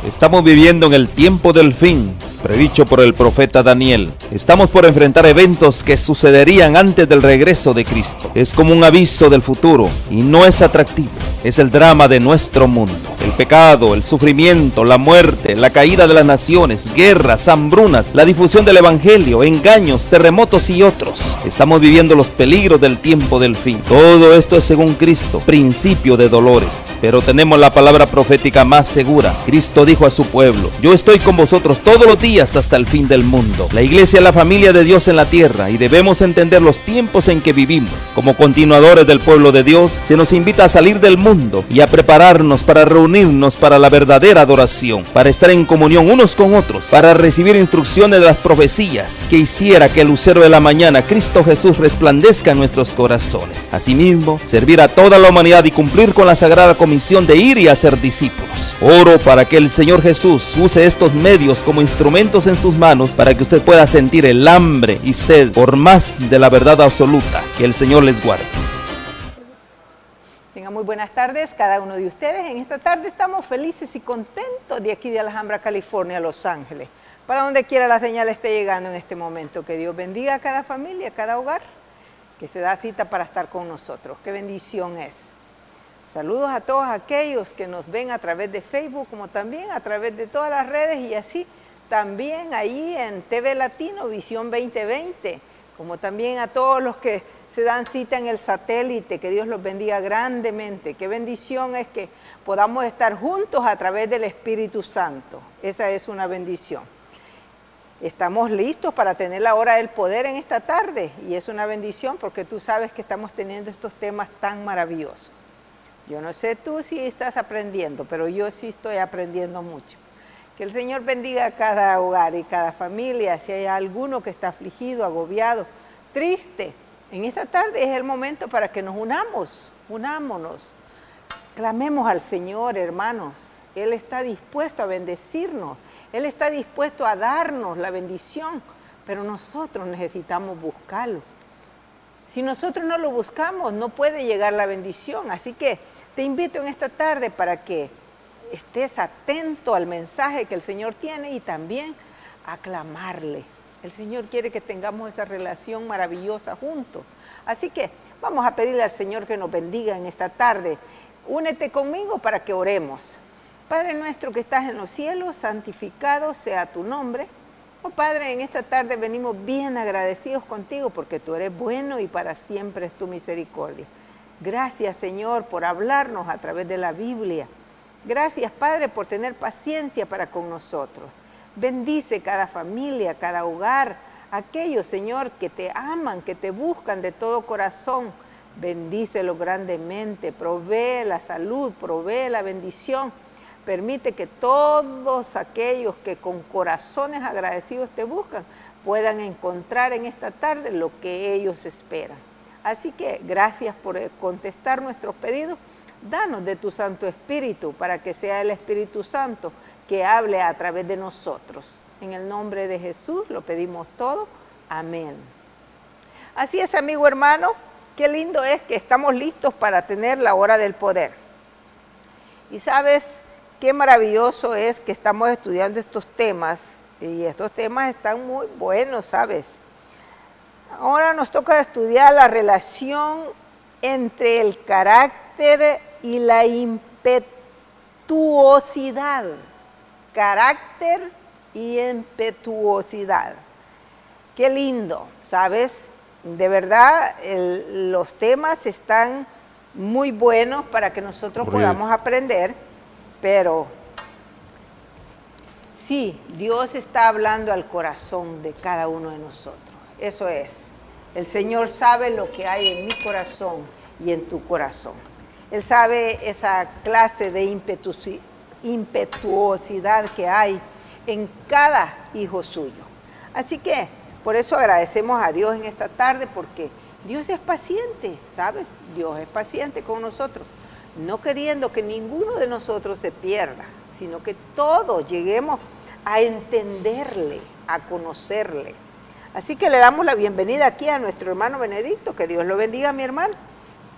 Estamos viviendo en el tiempo del fin, predicho por el profeta Daniel. Estamos por enfrentar eventos que sucederían antes del regreso de Cristo. Es como un aviso del futuro y no es atractivo. Es el drama de nuestro mundo. El pecado, el sufrimiento, la muerte, la caída de las naciones, guerras, hambrunas, la difusión del evangelio, engaños, terremotos y otros. Estamos viviendo los peligros del tiempo del fin. Todo esto es según Cristo, principio de dolores. Pero tenemos la palabra profética más segura. Cristo dijo a su pueblo: yo estoy con vosotros todos los días hasta el fin del mundo. La iglesia es la familia de Dios en la tierra y debemos entender los tiempos en que vivimos. Como continuadores del pueblo de Dios, se nos invita a salir del mundo y a prepararnos para reunirnos para la verdadera adoración, para estar en comunión unos con otros, para recibir instrucciones de las profecías que hiciera que el lucero de la mañana, Cristo Jesús, resplandezca en nuestros corazones. Asimismo, servir a toda la humanidad y cumplir con la sagrada comisión de ir y hacer discípulos. Oro para que el Señor Jesús use estos medios como instrumentos en sus manos para que usted pueda sentir el hambre y sed por más de la verdad absoluta. Que el Señor les guarde. Tengan muy buenas tardes cada uno de ustedes. En esta tarde estamos felices y contentos de aquí de Alhambra, California, Los Ángeles. Para donde quiera la señal esté llegando en este momento. Que Dios bendiga a cada familia, a cada hogar que se da cita para estar con nosotros. Qué bendición es. Saludos a todos aquellos que nos ven a través de Facebook, como también a través de todas las redes, y así también ahí en TV Latino, Visión 2020, como también a todos los que se dan cita en el satélite. Que Dios los bendiga grandemente. Qué bendición es que podamos estar juntos a través del Espíritu Santo. Esa es una bendición. Estamos listos para tener la hora del poder en esta tarde, y es una bendición porque tú sabes que estamos teniendo estos temas tan maravillosos. Yo no sé tú si estás aprendiendo, pero yo sí estoy aprendiendo mucho. Que el Señor bendiga a cada hogar y cada familia. Si hay alguno que está afligido, agobiado, triste, en esta tarde es el momento para que nos unámonos. Clamemos al Señor, hermanos. Él está dispuesto a bendecirnos. Él está dispuesto a darnos la bendición, pero nosotros necesitamos buscarlo. Si nosotros no lo buscamos, no puede llegar la bendición. Así que te invito en esta tarde para que estés atento al mensaje que el Señor tiene y también a clamarle. El Señor quiere que tengamos esa relación maravillosa juntos. Así que vamos a pedirle al Señor que nos bendiga en esta tarde. Únete conmigo para que oremos. Padre nuestro que estás en los cielos, santificado sea tu nombre. Oh Padre, en esta tarde venimos bien agradecidos contigo porque tú eres bueno y para siempre es tu misericordia. Gracias, Señor, por hablarnos a través de la Biblia. Gracias, Padre, por tener paciencia para con nosotros. Bendice cada familia, cada hogar, aquellos, Señor, que te aman, que te buscan de todo corazón. Bendícelo grandemente, provee la salud, provee la bendición. Permite que todos aquellos que con corazones agradecidos te buscan puedan encontrar en esta tarde lo que ellos esperan. Así que gracias por contestar nuestros pedidos. Danos de tu Santo Espíritu para que sea el Espíritu Santo que hable a través de nosotros. En el nombre de Jesús lo pedimos todo. Amén. Así es, amigo hermano, qué lindo es que estamos listos para tener la hora del poder. Y sabes, qué maravilloso es que estamos estudiando estos temas, y estos temas están muy buenos, ¿sabes? Ahora nos toca estudiar la relación entre el carácter y la impetuosidad. Carácter y impetuosidad. Qué lindo, ¿sabes? De verdad, los temas están muy buenos para que nosotros podamos aprender, pero sí, Dios está hablando al corazón de cada uno de nosotros. Eso es. El Señor sabe lo que hay en mi corazón y en tu corazón. Él sabe esa clase de impetuosidad que hay en cada hijo suyo. Así que por eso agradecemos a Dios en esta tarde, porque Dios es paciente, ¿sabes? Dios es paciente con nosotros, no queriendo que ninguno de nosotros se pierda, sino que todos lleguemos a entenderle, a conocerle. Así que le damos la bienvenida aquí a nuestro hermano Benedicto. Que Dios lo bendiga, mi hermano.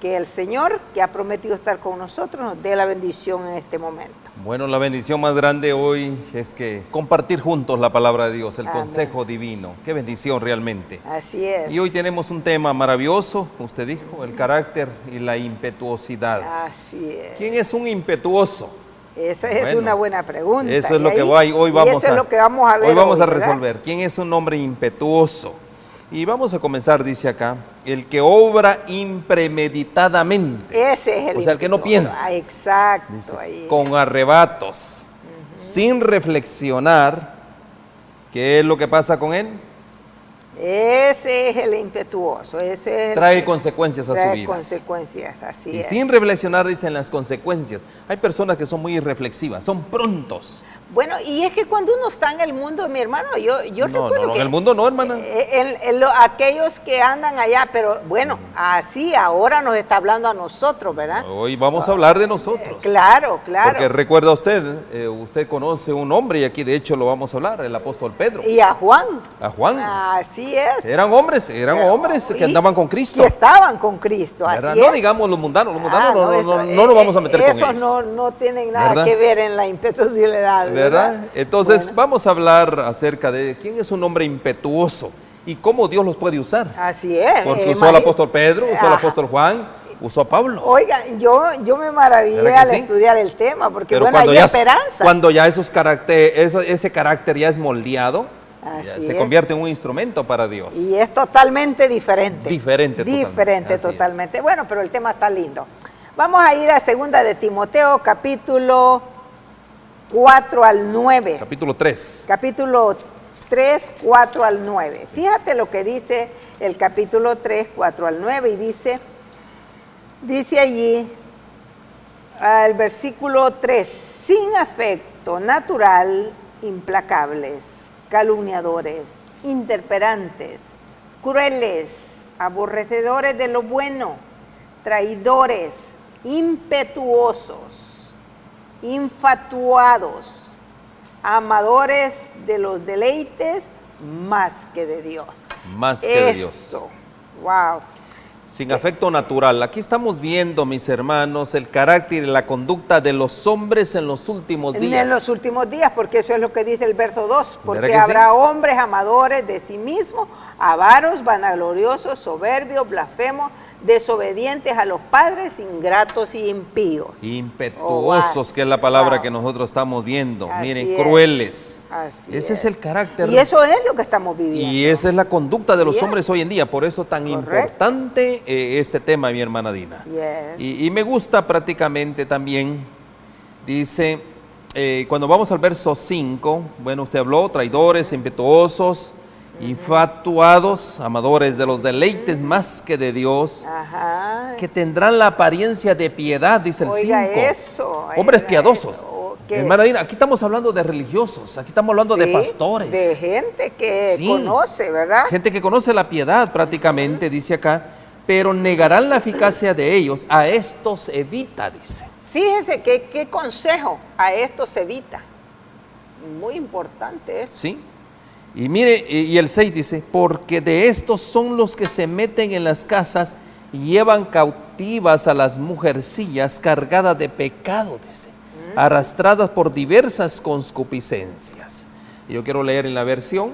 que el Señor, que ha prometido estar con nosotros, nos dé la bendición en este momento. Bueno, la bendición más grande hoy es que compartir juntos la palabra de Dios, el Amén. consejo divino. Qué bendición realmente. Así es. Y hoy tenemos un tema maravilloso, usted dijo, el carácter y la impetuosidad. Así es. ¿Quién es un impetuoso? Esa es Bueno, una buena pregunta. Eso es lo Y que ahí- hoy y vamos eso es lo que vamos a ver hoy vamos a ¿verdad? resolver. ¿Quién es un hombre impetuoso? Y vamos a comenzar, dice acá, el que obra impremeditadamente. Ese es el O sea, el que no impetuoso. piensa. Exacto. Dice, ahí. con arrebatos, sin reflexionar. ¿Qué es lo que pasa con él? Ese es el impetuoso. Ese es el Trae que consecuencias a su trae vida. consecuencias, así Y es. sin reflexionar, dicen las consecuencias. Hay personas que son muy irreflexivas, son prontos. Bueno, y es que cuando uno está en el mundo, mi hermano, yo No, recuerdo no, que en el mundo no, hermana. aquellos que andan allá, pero bueno, así ahora nos está hablando a nosotros, ¿verdad? Hoy vamos a hablar de nosotros. Claro, claro. Porque recuerda usted, usted conoce un hombre, y aquí de hecho lo vamos a hablar, el apóstol Pedro. Y a Juan. A Juan. Así es. Eran hombres que Y- andaban con Cristo. Que estaban con Cristo, así ¿Verdad? es. No digamos los mundanos, eso- no nos vamos a meter con esos ellos. no tienen nada ¿Verdad? que ver en la impetuosidad, ¿Verdad? Entonces Bueno, vamos a hablar acerca de quién es un hombre impetuoso y cómo Dios los puede usar. así es. Porque usó al apóstol Pedro, usó al Ajá. apóstol Juan, usó a Pablo. Oiga, yo me maravillé ¿Verdad que al sí? estudiar el tema, porque Pero bueno, hay ya, esperanza. cuando ya ese carácter ya es moldeado, ya Así se es. convierte en un instrumento para Dios. Y es totalmente diferente. Diferente totalmente. Diferente Así es. totalmente. Bueno, pero el tema está lindo. Vamos a ir a 2 de Timoteo, capítulo 4 al 9. Capítulo 3. Capítulo 3, 4 al 9. Fíjate lo que dice el capítulo 3, 4 al 9 y dice allí, el versículo 3, sin afecto natural, implacables, calumniadores, interperantes, crueles, aborrecedores de lo bueno, traidores, impetuosos, infatuados, amadores de los deleites más que de Dios. Más que de Dios. Eso, wow. Sin afecto natural. Aquí estamos viendo, mis hermanos, el carácter y la conducta de los hombres en los últimos días. En los últimos días, porque eso es lo que dice el verso 2, porque ¿Verdad que habrá sí? hombres amadores de sí mismos, avaros, vanagloriosos, soberbios, blasfemos, desobedientes a los padres, ingratos y impíos. Impetuosos, Oh, que es la palabra wow. que nosotros estamos viendo. Así Miren, es. crueles. Así Ese es el carácter. Y eso es lo que estamos viviendo. Y esa es la conducta de los Yes. hombres hoy en día. Por eso tan Correcto. importante este tema, mi hermana Dina. Yes. Y me gusta prácticamente también, dice, cuando vamos al verso 5, bueno, usted habló, traidores, impetuosos, infatuados, amadores de los deleites más que de Dios, Ajá. que tendrán la apariencia de piedad, dice el 5. Oiga eso. Hombres oiga piadosos. eso, que- Hermana Dina, aquí estamos hablando de religiosos, aquí estamos hablando de Sí, pastores. De gente que Sí. conoce, ¿verdad? Gente que conoce la piedad prácticamente, dice acá, pero negarán la eficacia de ellos. A estos evita, dice. Fíjense qué consejo a esto se evita. Muy importante eso. ¿Sí? Y mire, y el 6 dice, porque de estos son los que se meten en las casas y llevan cautivas a las mujercillas cargadas de pecado, dice, arrastradas por diversas concupiscencias. Y yo quiero leer en la versión,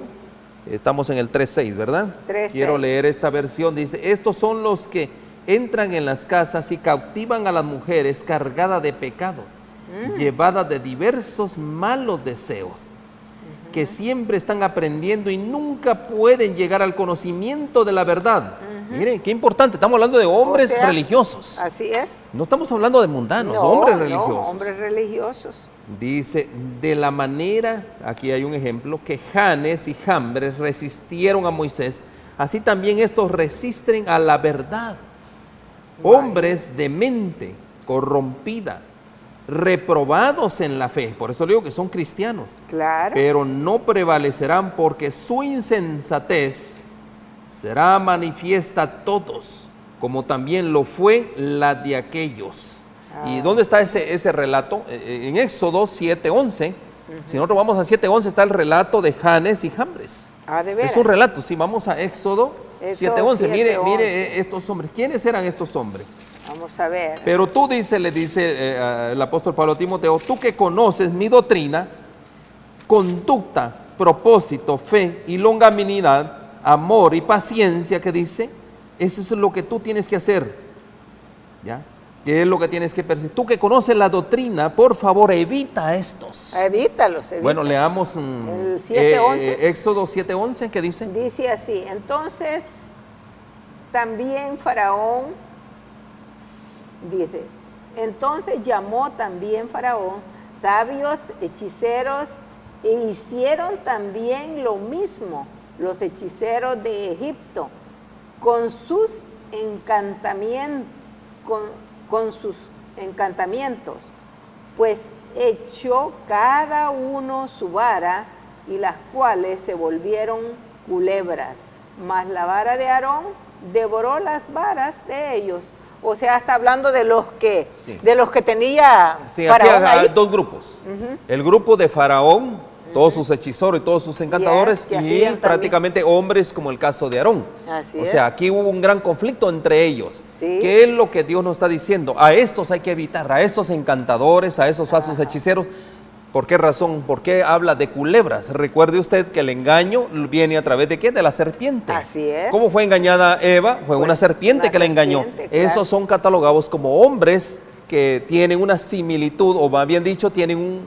estamos en el 3.6, ¿verdad? 3:6. Quiero leer esta versión, dice, estos son los que entran en las casas y cautivan a las mujeres cargadas de pecados, llevadas de diversos malos deseos, que siempre están aprendiendo y nunca pueden llegar al conocimiento de la verdad. Miren, qué importante, estamos hablando de hombres O sea, religiosos. Así es. No estamos hablando de mundanos, No, hombres no, religiosos. hombres religiosos. Dice, de la manera, aquí hay un ejemplo, que Janes y Jambres resistieron a Moisés, así también estos resisten a la verdad. Hombres de mente corrompida, reprobados en la fe, por eso digo que son cristianos, Claro. pero no prevalecerán porque su insensatez será manifiesta a todos, como también lo fue la de aquellos. ¿Y dónde está ese relato? En Éxodo 7:11. Si nosotros vamos a 7:11 está el relato de Janes y Jambres. Ah, de veras. Es un relato, si vamos a Éxodo Éxodo 7:11, mire 7:11. estos hombres. ¿Quiénes eran estos hombres? Vamos a ver. Pero tú le dice el apóstol Pablo a Timoteo, tú que conoces mi doctrina, conducta, propósito, fe y longanimidad, amor y paciencia, que dice, eso es lo que tú tienes que hacer, ¿ya? ¿Qué es lo que tienes que perseguir? Tú que conoces la doctrina, por favor, evita estos. Evítalos. Bueno, leamos el 7:11. Éxodo 7:11, ¿qué dice? Dice así, entonces también Faraón, dice, entonces llamó también Faraón sabios, hechiceros, e hicieron también lo mismo los hechiceros de Egipto, con sus encantamientos, pues echó cada uno su vara, y las cuales se volvieron culebras, mas la vara de Aarón devoró las varas de ellos. O sea, está hablando de los que, sí, de los que tenía sí, Faraón aquí hay ahí. dos grupos. El grupo de Faraón, todos sus hechiceros y todos sus encantadores, que y hacían prácticamente hombres como el caso de Aarón. Así o es. sea, aquí hubo un gran conflicto entre ellos. Sí. ¿Qué es lo que Dios nos está diciendo? A estos hay que evitar, a estos encantadores, a esos falsos hechiceros. ¿Por qué razón? ¿Por qué habla de culebras? Recuerde usted que el engaño viene a través de ¿qué? De la serpiente. Así es. ¿Cómo fue engañada Eva? Fue una serpiente una que la engañó. serpiente, claro. Esos son catalogados como hombres que tienen una similitud, o más bien dicho, tienen un,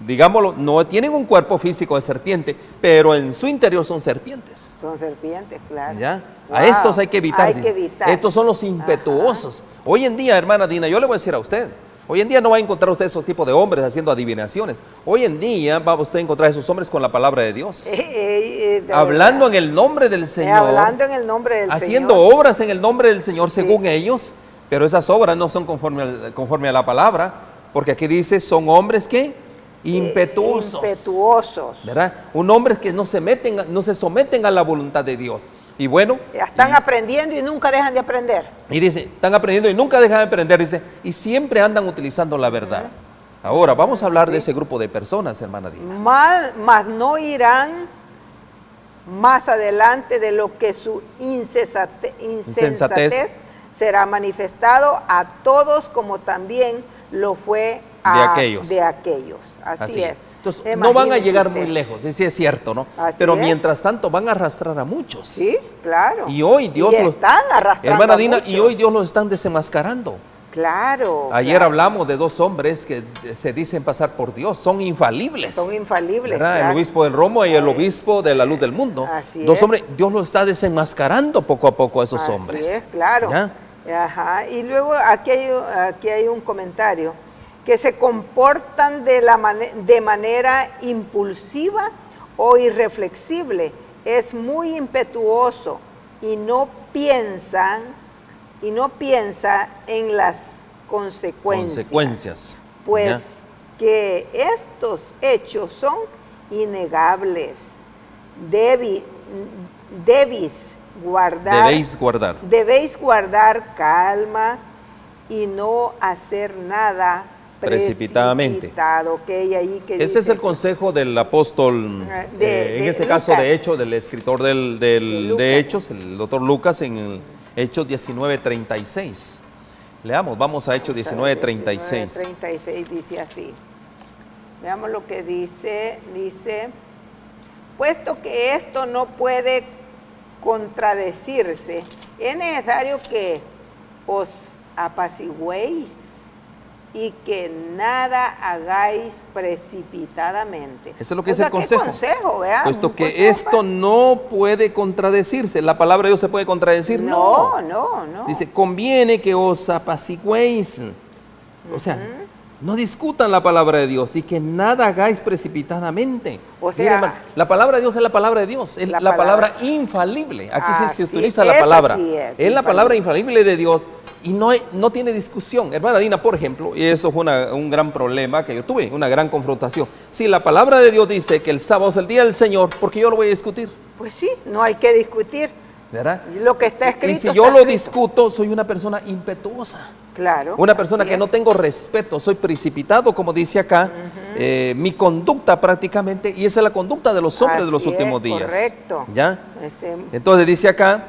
digámoslo, no tienen un cuerpo físico de serpiente, pero en su interior son serpientes. Son serpientes, claro. ¿Ya? Wow. A estos hay que evitar. Hay que evitar. Estos son los impetuosos. Hoy en día, hermana Dina, yo le voy a decir a usted, hoy en día no va a encontrar usted esos tipos de hombres haciendo adivinaciones. Hoy en día va usted a encontrar esos hombres con la palabra de Dios. Hablando en el nombre del Señor. Hablando en el nombre del haciendo Señor. obras en el nombre del Señor según ellos, pero esas obras no son conforme a la palabra, porque aquí dice, son hombres que impetuosos. Impetuosos. ¿Verdad? Un hombre que no se someten a la voluntad de Dios. Y bueno, Están aprendiendo y nunca dejan de aprender. y dice, están aprendiendo y nunca dejan de aprender, dice, y siempre andan utilizando la verdad. Ahora, vamos a hablar de ese grupo de personas, hermana Dina. Mas no irán más adelante de lo que su insensatez será manifestado a todos, como también lo fue de aquellos. Así es. Entonces, no van a Imagínese llegar usted. muy lejos, sí es cierto, ¿no? Así Pero es. mientras tanto van a arrastrar a muchos. Sí, claro. Y hoy Dios los están arrastrando hermana a Dina, muchos. y hoy Dios los están desenmascarando. Claro. Ayer claro. hablamos de dos hombres que se dicen pasar por Dios, son infalibles. Son infalibles. ¿Verdad? claro. El obispo del Romo y el obispo de la luz del mundo. Así Dos es. hombres, Dios los está desenmascarando poco a poco a esos Así hombres. es, claro. ¿Ya? Ajá. Y luego aquí hay un comentario, que se comportan de manera impulsiva o irreflexible, es muy impetuoso y no piensa en las consecuencias. Pues ¿ya? que estos hechos son innegables. Debéis guardar calma y no hacer nada precipitadamente. Okay, ahí que Ese dice, es el consejo del apóstol, en ese caso Lucas. de Hechos, del escritor Lucas. de Hechos, el doctor Lucas, en el Hechos 19:36. Leamos, vamos a Hechos 19:36. 19:36 dice así. Veamos lo que dice. Dice, puesto que esto no puede contradecirse, es necesario que os apaciguéis y que nada hagáis precipitadamente. Eso es lo que dice el consejo. ¿Qué consejo, vea? Puesto Un que consejo esto no puede contradecirse, ¿la palabra de Dios se puede contradecir? No. Dice, conviene que os apaciguéis. O sea, no discutan la palabra de Dios y que nada hagáis precipitadamente. O sea, Mira, hermano, la palabra de Dios es la palabra de Dios, es la palabra infalible. Aquí sí se Así, utiliza la esa palabra. sí Es la infalible. palabra infalible de Dios y no tiene discusión. Hermana Dina, por ejemplo, y eso fue un gran problema que yo tuve, una gran confrontación. Si la palabra de Dios dice que el sábado es el día del Señor, ¿por qué yo lo voy a discutir? Pues sí, no hay que discutir. ¿Verdad? Lo que está escrito. Y si está yo lo escrito. discuto, soy una persona impetuosa. Claro. Una persona así que es. no tengo respeto, soy precipitado, como dice acá, mi conducta prácticamente, y esa es la conducta de los hombres de los Así últimos es, días. correcto. ¿Ya? Ese- Entonces dice acá,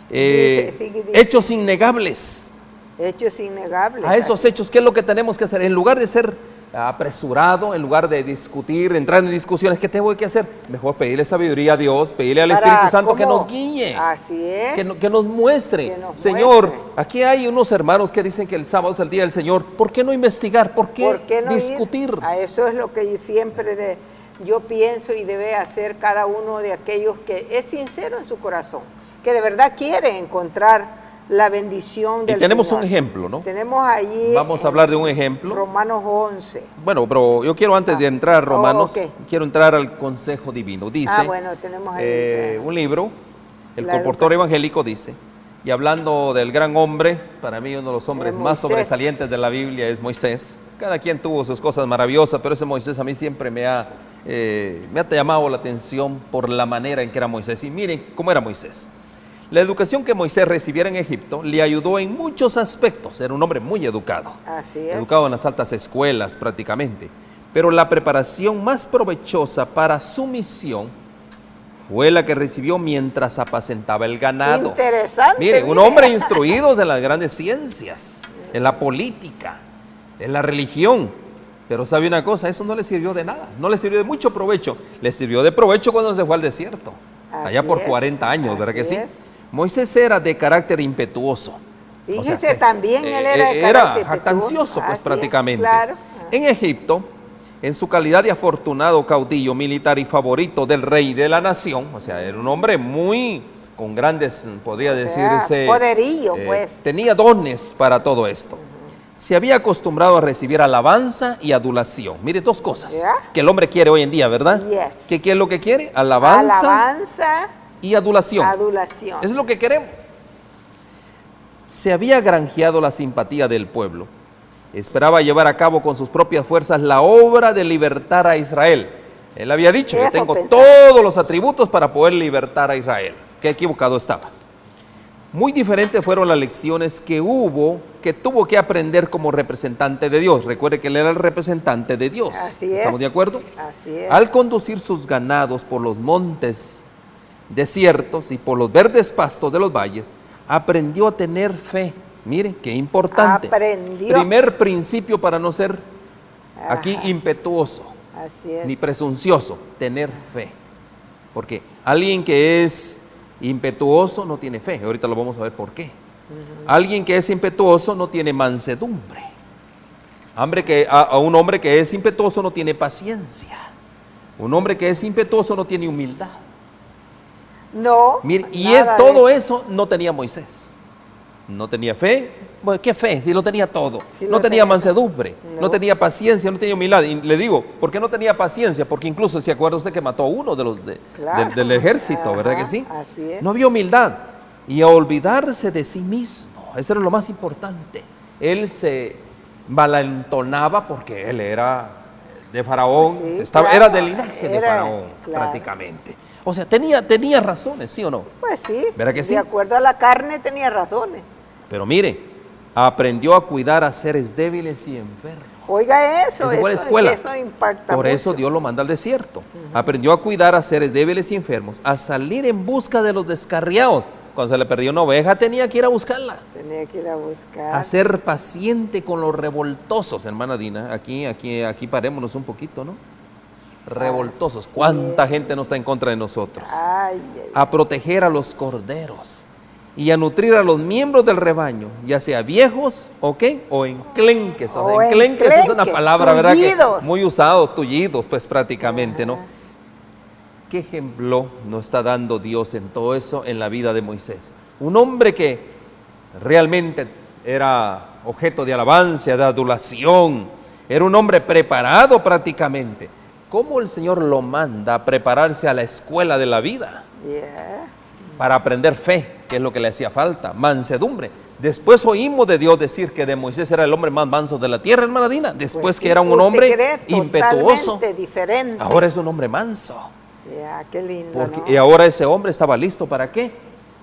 Dice, sigue. hechos innegables. Hechos innegables. A esos hechos, ¿qué es lo que tenemos que hacer? En lugar de ser apresurado, en lugar de discutir, entrar en discusiones, ¿qué tengo que hacer? Mejor pedirle sabiduría a Dios, pedirle al Espíritu Santo que nos guíe. Así es. Que nos muestre. Que nos Señor, muestre. aquí hay unos hermanos que dicen que el sábado es el día del Señor. ¿Por qué no investigar? ¿Por qué no discutir? ir? A eso es lo que siempre yo pienso y debe hacer cada uno de aquellos que es sincero en su corazón, que de verdad quiere encontrar la bendición del Y tenemos Señor. un ejemplo, ¿no? Tenemos allí. Vamos a hablar de un ejemplo. Romanos 11. Bueno, pero yo quiero antes de entrar a Romanos, ok. quiero entrar al consejo divino. Dice, Bueno, tenemos ahí. un libro, el La comportor educación. evangélico dice, y hablando del gran hombre, para mí uno de los hombres más Moisés. sobresalientes de la Biblia es Moisés. Cada quien tuvo sus cosas maravillosas, pero ese Moisés a mí siempre me ha llamado la atención por la manera en que era Moisés. Y miren cómo era Moisés. La educación que Moisés recibiera en Egipto le ayudó en muchos aspectos. Era un hombre muy educado. Así es. Educado en las altas escuelas prácticamente. Pero la preparación más provechosa para su misión fue la que recibió mientras apacentaba el ganado. Interesante. Mire, un hombre instruido en las grandes ciencias, en la política, en la religión. Pero sabe una cosa, eso no le sirvió de nada, no le sirvió de mucho provecho. Le sirvió de provecho cuando se fue al desierto, allá por 40 años, ¿verdad que sí? Moisés era de carácter impetuoso. Fíjese, también él era de carácter jactancioso, pues prácticamente. Claro. En Egipto, en su calidad de afortunado caudillo militar y favorito del rey de la nación, o sea, era un hombre muy, con grandes, podría decirse, poderío, pues. Tenía dones para todo esto. Se había acostumbrado a recibir alabanza y adulación. Mire, dos cosas que el hombre quiere hoy en día, ¿verdad? Yes. ¿Qué es lo que quiere? Alabanza y adulación. Adulación. Eso es lo que queremos. Se había granjeado la simpatía del pueblo. Esperaba llevar a cabo con sus propias fuerzas la obra de libertar a Israel. Él había dicho, yo tengo todos los atributos para poder libertar a Israel. Qué equivocado estaba. Muy diferentes fueron las lecciones que tuvo que aprender como representante de Dios. Recuerde que él era el representante de Dios. Así es. ¿Estamos de acuerdo? Así es. Al conducir sus ganados por los montes desiertos y por los verdes pastos de los valles, aprendió a tener fe. Miren, qué importante. Aprendió. Primer principio para no ser aquí impetuoso, así es, ni presuncioso, tener fe. Porque alguien que es impetuoso no tiene fe. Ahorita lo vamos a ver por qué. Alguien que es impetuoso no tiene mansedumbre. A un hombre que es impetuoso no tiene paciencia. Un hombre que es impetuoso no tiene humildad. No. Mire, y todo eso no tenía Moisés. No tenía fe. Bueno, ¿qué fe? Si lo tenía todo. Sí, no tenía mansedumbre, no tenía paciencia, no tenía humildad. Y le digo, ¿por qué no tenía paciencia? Porque incluso se acuerda usted que mató a uno de los del ejército, ¿verdad que sí? Así es. No había humildad. Y a olvidarse de sí mismo. Eso era lo más importante. Él se valentonaba porque él era de Faraón, era del linaje de Faraón, prácticamente. O sea, tenía razones, ¿sí o no? Pues sí, ¿verdad que sí? De acuerdo a la carne tenía razones. Pero mire, aprendió a cuidar a seres débiles y enfermos. Oiga eso impacta Por eso mucho. Dios lo manda al desierto. Aprendió a cuidar a seres débiles y enfermos, a salir en busca de los descarriados. Cuando se le perdió una oveja tenía que ir a buscarla. Tenía que ir a buscar. A ser paciente con los revoltosos, hermana Dina. Aquí parémonos un poquito, ¿no? Revoltosos. ¿Cuánta gente no está en contra de nosotros? A proteger a los corderos y a nutrir a los miembros del rebaño, ya sea viejos o enclenques. Enclenques es una palabra, ¿verdad? Que muy usado, tullidos, pues prácticamente, ¿no? ¿Qué ejemplo nos está dando Dios en todo eso en la vida de Moisés? Un hombre que realmente era objeto de alabanza, de adulación, era un hombre preparado prácticamente. ¿Cómo el Señor lo manda a prepararse a la escuela de la vida? Para aprender fe, que es lo que le hacía falta, mansedumbre. Después oímos de Dios decir que de Moisés era el hombre más manso de la tierra, hermana Dina. Después pues que era un hombre impetuoso. Diferente. Ahora es un hombre manso. Qué lindo, ¿no? Y ahora ese hombre estaba listo, ¿para qué?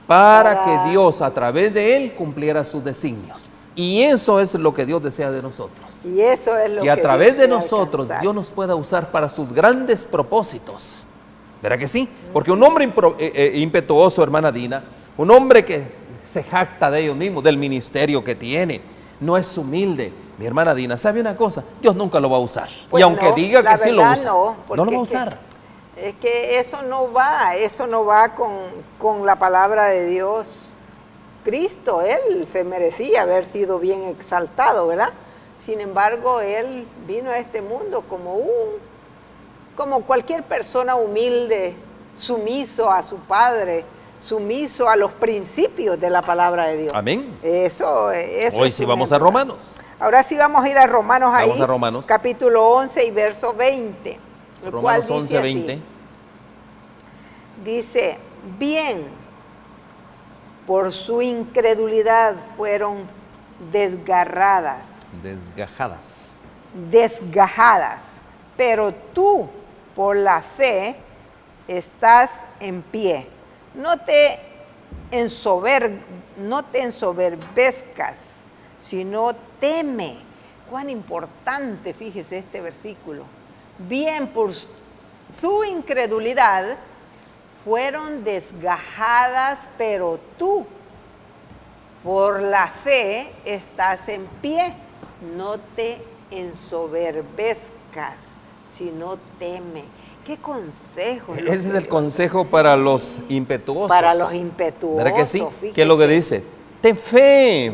Para que Dios a través de él cumpliera sus designios. Y eso es lo que Dios desea de nosotros. Y eso es lo que a través de nosotros Dios nos pueda usar para sus grandes propósitos. ¿Verdad que sí? Porque un hombre impetuoso, hermana Dina, un hombre que se jacta de ellos mismos, del ministerio que tiene, no es humilde. Mi hermana Dina, ¿sabe una cosa? Dios nunca lo va a usar. Pues y aunque no, diga que sí lo verdad usa, no lo va a usar. Es que eso no va con la palabra de Dios. Cristo, Él se merecía haber sido bien exaltado, ¿verdad? Sin embargo, Él vino a este mundo como cualquier persona humilde, sumiso a su Padre, sumiso a los principios de la palabra de Dios. Amén. Eso Hoy sí vamos a Romanos. Ahora sí vamos a ir a Romanos ahí. Vamos a Romanos. Capítulo 11 y verso 20. Romanos 11, 20. Dice, bien, por su incredulidad fueron desgajadas, pero tú, por la fe, estás en pie. No te ensoberbezcas, sino teme. Cuán importante, fíjese este versículo. Bien, por su incredulidad fueron desgajadas, pero tú, por la fe, estás en pie. No te ensoberbezcas, sino teme. ¿Qué consejo? Ese es el consejo para los impetuosos. Para los impetuosos. ¿Verdad que sí? ¿Qué es lo que dice? Ten fe.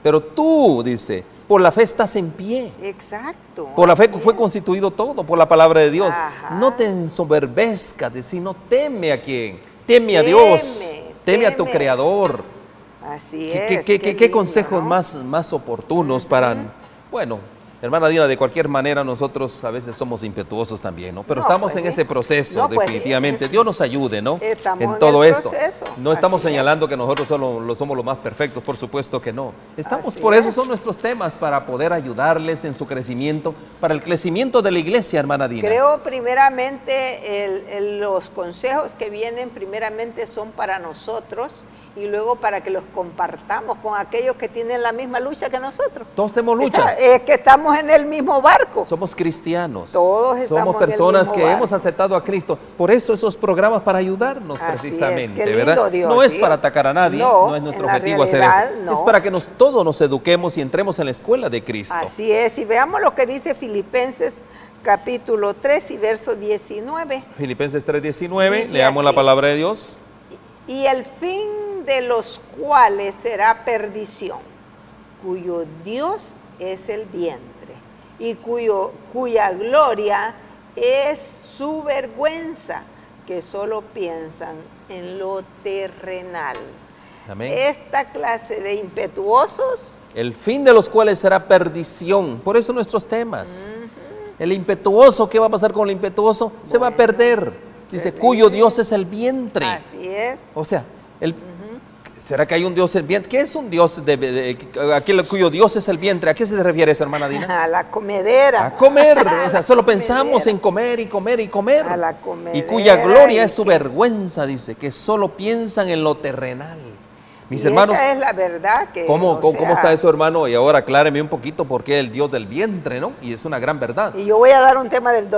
Pero tú, dice, por la fe estás en pie. Exacto. Por la fe fue constituido todo, por la palabra de Dios. Ajá. No te ensoberbezcas, sino teme a quién. Teme a Dios. Teme a tu Creador. Así es. ¿Qué consejos más oportunos para... Bueno, hermana Dina, de cualquier manera nosotros a veces somos impetuosos también, ¿no? Pero estamos en ese proceso, definitivamente. Dios nos ayude, ¿no? En todo esto. No estamos señalando que nosotros solo somos los más perfectos, por supuesto que no. Estamos por eso, son nuestros temas, para poder ayudarles en su crecimiento, para el crecimiento de la iglesia, hermana Dina. Creo primeramente los consejos que vienen primeramente son para nosotros, y luego para que los compartamos con aquellos que tienen la misma lucha que nosotros. Todos tenemos lucha. Es que estamos en el mismo barco. Somos cristianos. Todos estamos somos personas en el mismo que barco. hemos aceptado a Cristo. Por eso esos programas para ayudarnos precisamente, Qué lindo, ¿verdad? Dios, no es ¿sí? para atacar a nadie, no es nuestro objetivo hacer eso. No. Es para que todos nos eduquemos y entremos en la escuela de Cristo. Así es, y veamos lo que dice Filipenses capítulo 3 y verso 19. Filipenses 3:19, leamos la palabra de Dios. Y el fin de los cuales será perdición, cuyo Dios es el vientre, y cuya gloria es su vergüenza, que solo piensan en lo terrenal. Amén. Esta clase de impetuosos, El fin de los cuales será perdición. Por eso nuestros temas. El impetuoso, ¿qué va a pasar con el impetuoso? Se va a perder. Dice, cuyo Dios es el vientre. así es. O sea, ¿será que hay un Dios en el vientre? ¿Qué es un Dios cuyo Dios es el vientre? ¿A qué se refiere esa, hermana Dina? A la comedera. A comer. O sea, solo pensamos en comer y comer y comer. A la comedera. Y cuya gloria es su vergüenza, dice, que solo piensan en lo terrenal. Mis hermanos, esa es la verdad que... ¿cómo está eso, hermano? Y ahora acláreme un poquito por qué el Dios del vientre, ¿no? Y es una gran verdad. Y yo voy a dar un tema del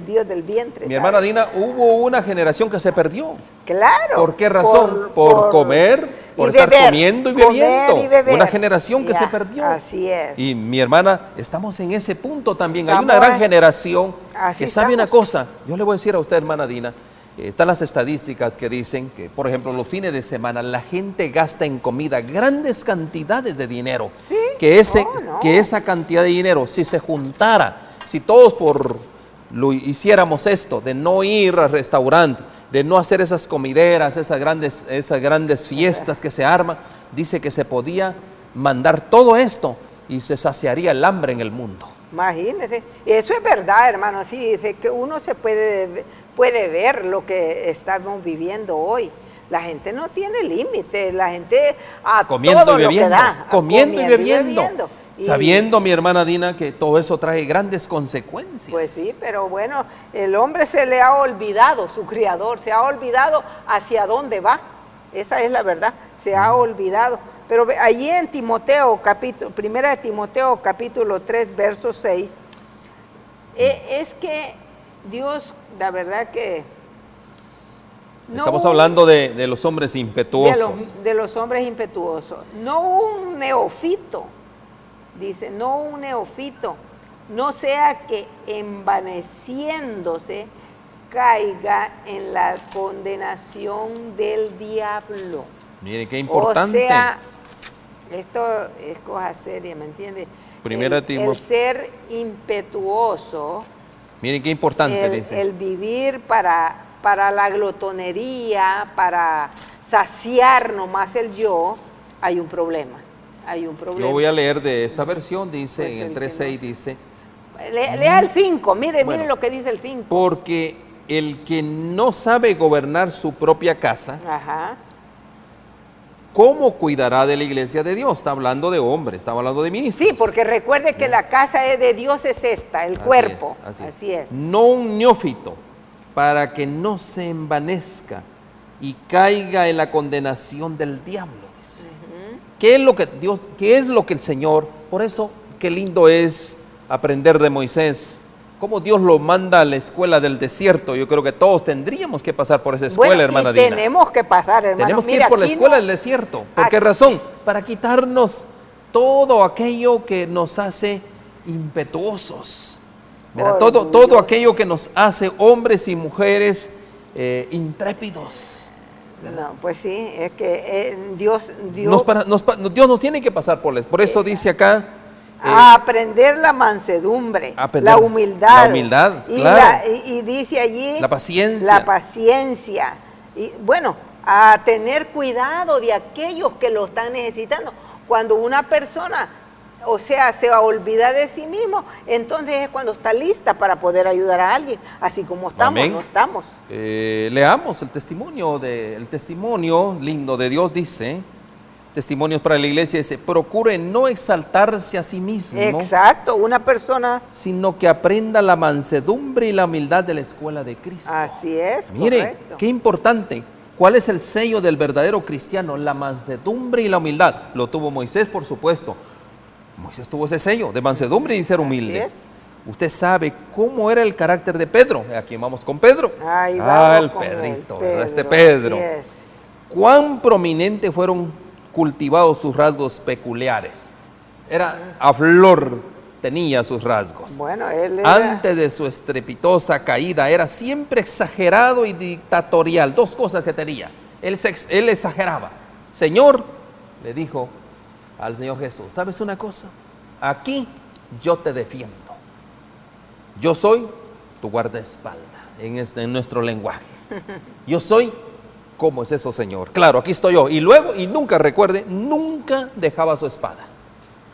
Dios del vientre. Mi hermana Dina, hubo una generación que se perdió. Claro. ¿Por qué razón? Por comer, por estar comiendo y bebiendo. Una generación que se perdió. Así es. Y mi hermana, estamos en ese punto también. Hay una gran generación que sabe una cosa. Yo le voy a decir a usted, hermana Dina, están las estadísticas que dicen que, por ejemplo, los fines de semana la gente gasta en comida grandes cantidades de dinero. ¿Sí? Que esa cantidad de dinero, si se juntara, si todos hiciéramos esto, de no ir al restaurante, de no hacer esas comideras, esas grandes fiestas que se arman, dice que se podía mandar todo esto y se saciaría el hambre en el mundo. Imagínese. Eso es verdad, hermano. Sí, dice que uno se puede ver lo que estamos viviendo hoy. La gente no tiene límite, la gente comiendo todo y bebiendo, lo que da, comiendo y bebiendo. Y sabiendo, mi hermana Dina, que todo eso trae grandes consecuencias. Pues sí, pero bueno, el hombre se le ha olvidado, su Creador, se ha olvidado hacia dónde va. Esa es la verdad, se ha olvidado. Pero allí en Timoteo, primera de Timoteo, capítulo 3, verso 6, es que Dios, la verdad que Estamos hablando de los hombres impetuosos. De los hombres impetuosos. No un neófito, dice, no un neófito, no sea que envaneciéndose caiga en la condenación del diablo. Mire qué importante. O sea, esto es cosa seria, ¿me entiende? El ser impetuoso. Miren qué importante, dice. El vivir para la glotonería, para saciar nomás el yo, hay un problema. Yo voy a leer de esta versión, dice, pues en el 3.6 dice. Lea el 5, mire lo que dice el 5. Porque el que no sabe gobernar su propia casa, ajá, ¿cómo cuidará de la iglesia de Dios? Está hablando de hombres, está hablando de ministros. Sí, porque recuerde que la casa de Dios es esta, el cuerpo. Así es. No un neófito, para que no se envanezca y caiga en la condenación del diablo. Dice. ¿Qué es lo que el Señor? Por eso, qué lindo es aprender de Moisés. Cómo Dios lo manda a la escuela del desierto. Yo creo que todos tendríamos que pasar por esa escuela, hermana Dina. Tenemos que pasar, hermano. Tenemos que ir por la escuela del desierto. ¿Por qué razón? Para quitarnos todo aquello que nos hace impetuosos. Todo aquello que nos hace hombres y mujeres intrépidos. No, pues sí, es que Dios nos tiene que pasar por eso dice acá. A aprender la mansedumbre, la humildad. La humildad, claro. Y dice allí. La paciencia. La paciencia. Y bueno, a tener cuidado de aquellos que lo están necesitando. Cuando una persona, o sea, se olvida de sí mismo, entonces es cuando está lista para poder ayudar a alguien. Así como estamos, amén. No estamos. Leamos el testimonio lindo de Dios, dice. Testimonios para la iglesia, dice, procure no exaltarse a sí mismo. Exacto, una persona. Sino que aprenda la mansedumbre y la humildad de la escuela de Cristo. Así es, mire, correcto. Qué importante. ¿Cuál es el sello del verdadero cristiano? La mansedumbre y la humildad. Lo tuvo Moisés, por supuesto. Moisés tuvo ese sello de mansedumbre y de ser humilde. Así es. Usted sabe cómo era el carácter de Pedro. Aquí vamos con Pedro. Ahí vamos con Pedrito, Pedro, este Pedro. Así es. Cuán prominente fueron cultivados sus rasgos peculiares. Era a flor, tenía sus rasgos. Bueno, él era... Antes de su estrepitosa caída, era siempre exagerado y dictatorial. Dos cosas que tenía. Él exageraba. Señor, le dijo al Señor Jesús, ¿sabes una cosa? Aquí yo te defiendo. Yo soy tu guardaespaldas en nuestro lenguaje. Yo soy... ¿Cómo es eso, Señor? Claro, aquí estoy yo. Y luego, y nunca, recuerde, nunca dejaba su espada.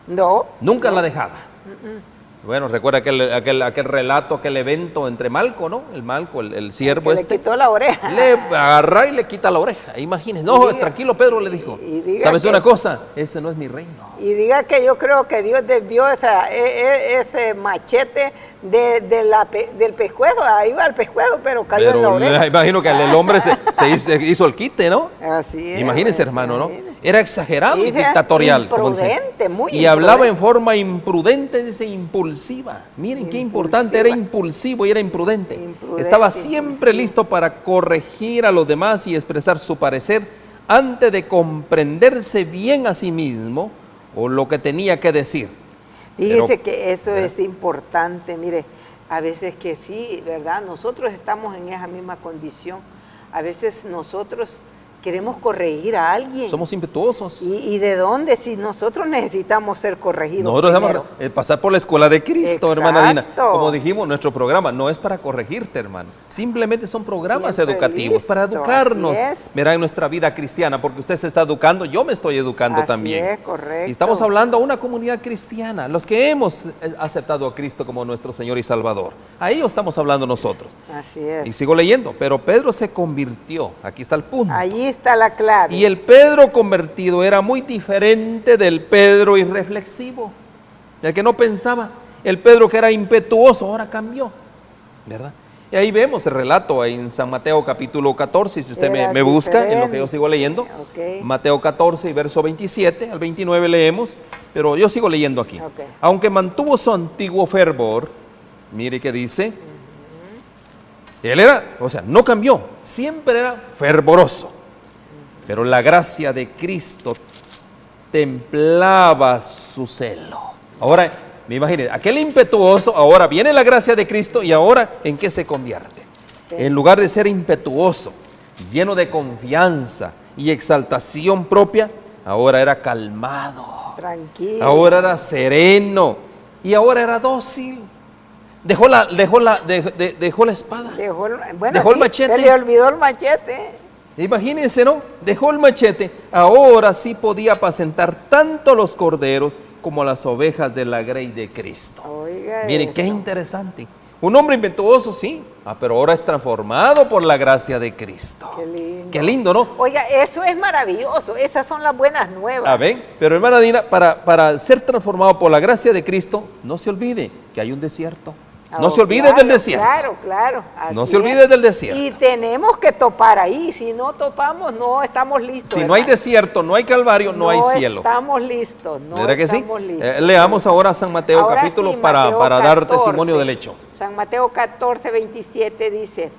No. Nunca la dejaba. Bueno, recuerda aquel relato, aquel evento entre Malco, ¿no? El siervo le quitó la oreja. Le agarra y le quita la oreja. Imagínese. No, tranquilo, Pedro le dijo. ¿Sabes una cosa? Ese no es mi reino. Y diga que yo creo que Dios desvió ese machete del pescuezo. Ahí va el pescuezo, pero cayó en la oreja. Imagino que el hombre se hizo el quite, ¿no? Así es. Imagínese, hermano, ¿no? Era exagerado y dictatorial. Imprudente, muy y hablaba en forma imprudente, dice impulsiva. Miren qué importante, era impulsivo y era imprudente. Estaba siempre listo para corregir a los demás y expresar su parecer antes de comprenderse bien a sí mismo o lo que tenía que decir. Fíjese que eso es importante, mire, a veces que sí, ¿verdad? Nosotros estamos en esa misma condición. A veces nosotros queremos corregir a alguien. Somos impetuosos. ¿Y de dónde? Si nosotros necesitamos ser corregidos. Nosotros debemos pasar por la escuela de Cristo. Exacto. Hermana Dina. Como dijimos, nuestro programa no es para corregirte, hermano. Simplemente son programas educativos para educarnos. Verá, en nuestra vida cristiana, porque usted se está educando, yo me estoy educando también. Es correcto. Y estamos hablando a una comunidad cristiana, los que hemos aceptado a Cristo como nuestro Señor y Salvador. A ellos estamos hablando nosotros. Así es. Y sigo leyendo, pero Pedro se convirtió. Aquí está el punto. Allí está la clave. Y el Pedro convertido era muy diferente del Pedro irreflexivo, del que no pensaba. El Pedro que era impetuoso ahora cambió, ¿verdad? Y ahí vemos el relato en San Mateo capítulo 14, si usted me busca en lo que yo sigo leyendo. Okay. Mateo 14 y verso 27 al 29 leemos, pero yo sigo leyendo aquí. Okay. Aunque mantuvo su antiguo fervor, mire que dice, Él era, o sea, no cambió, siempre era fervoroso. Pero la gracia de Cristo templaba su celo. Ahora, me imagino, aquel impetuoso, ahora viene la gracia de Cristo y ahora, ¿en qué se convierte? Sí. En lugar de ser impetuoso, lleno de confianza y exaltación propia, ahora era calmado. Tranquilo. Ahora era sereno y ahora era dócil. Dejó la espada. Dejó el machete. Se le olvidó el machete. Imagínense, ¿no? Dejó el machete. Ahora sí podía apacentar tanto los corderos como las ovejas de la grey de Cristo. Oiga, Miren, eso. qué interesante. Un hombre impetuoso, sí, pero ahora es transformado por la gracia de Cristo. Qué lindo. Qué lindo, ¿no? Oiga, eso es maravilloso. Esas son las buenas nuevas. A ver, pero hermana Dina, para ser transformado por la gracia de Cristo, no se olvide que hay un desierto. No se olvide del desierto. Claro. No así se olvide es. del desierto. Y tenemos que topar ahí. Si no topamos, no estamos listos. Si no hay hermano. desierto, no hay calvario, no hay cielo. Estamos listos. No ¿Verdad que sí? estamos listos. Leamos ahora San Mateo Ahora capítulo sí, para Mateo dar 14. testimonio del hecho. San Mateo 14, 27 dice: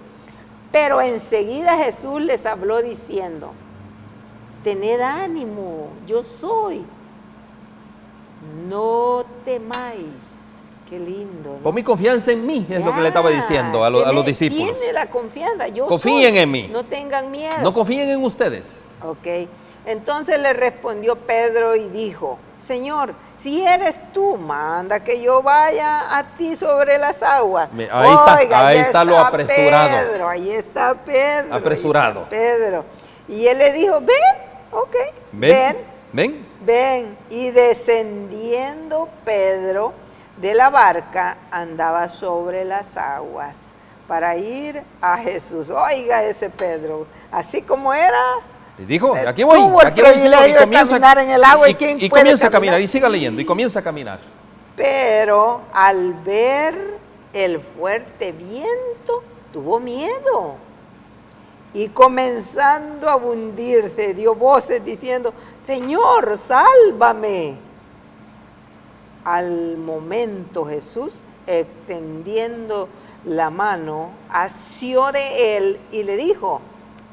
pero enseguida Jesús les habló diciendo: tened ánimo, yo soy, no temáis. Qué lindo, ¿no? Pon mi confianza en mí, es lo que le estaba diciendo a los discípulos. Tiene la confianza, yo Confíen soy. en mí. No tengan miedo. No confíen en ustedes. Ok, entonces le respondió Pedro y dijo: Señor, si eres tú, manda que yo vaya a ti sobre las aguas. Ahí está lo apresurado. Pedro, ahí está Pedro. Apresurado. Ahí está Pedro. Y él le dijo: ven, ok, ven. Y descendiendo Pedro de la barca, andaba sobre las aguas para ir a Jesús. Oiga ese Pedro, así como era. Y dijo, aquí voy, Tuvo el Señor, y privilegio de comienza caminar en el agua, ¿y quién y puede comienza a caminar? caminar, y siga leyendo, y comienza a caminar. Pero al ver el fuerte viento, tuvo miedo. Y comenzando a hundirse, dio voces diciendo: Señor, sálvame. Al momento Jesús, extendiendo la mano, asió de él y le dijo: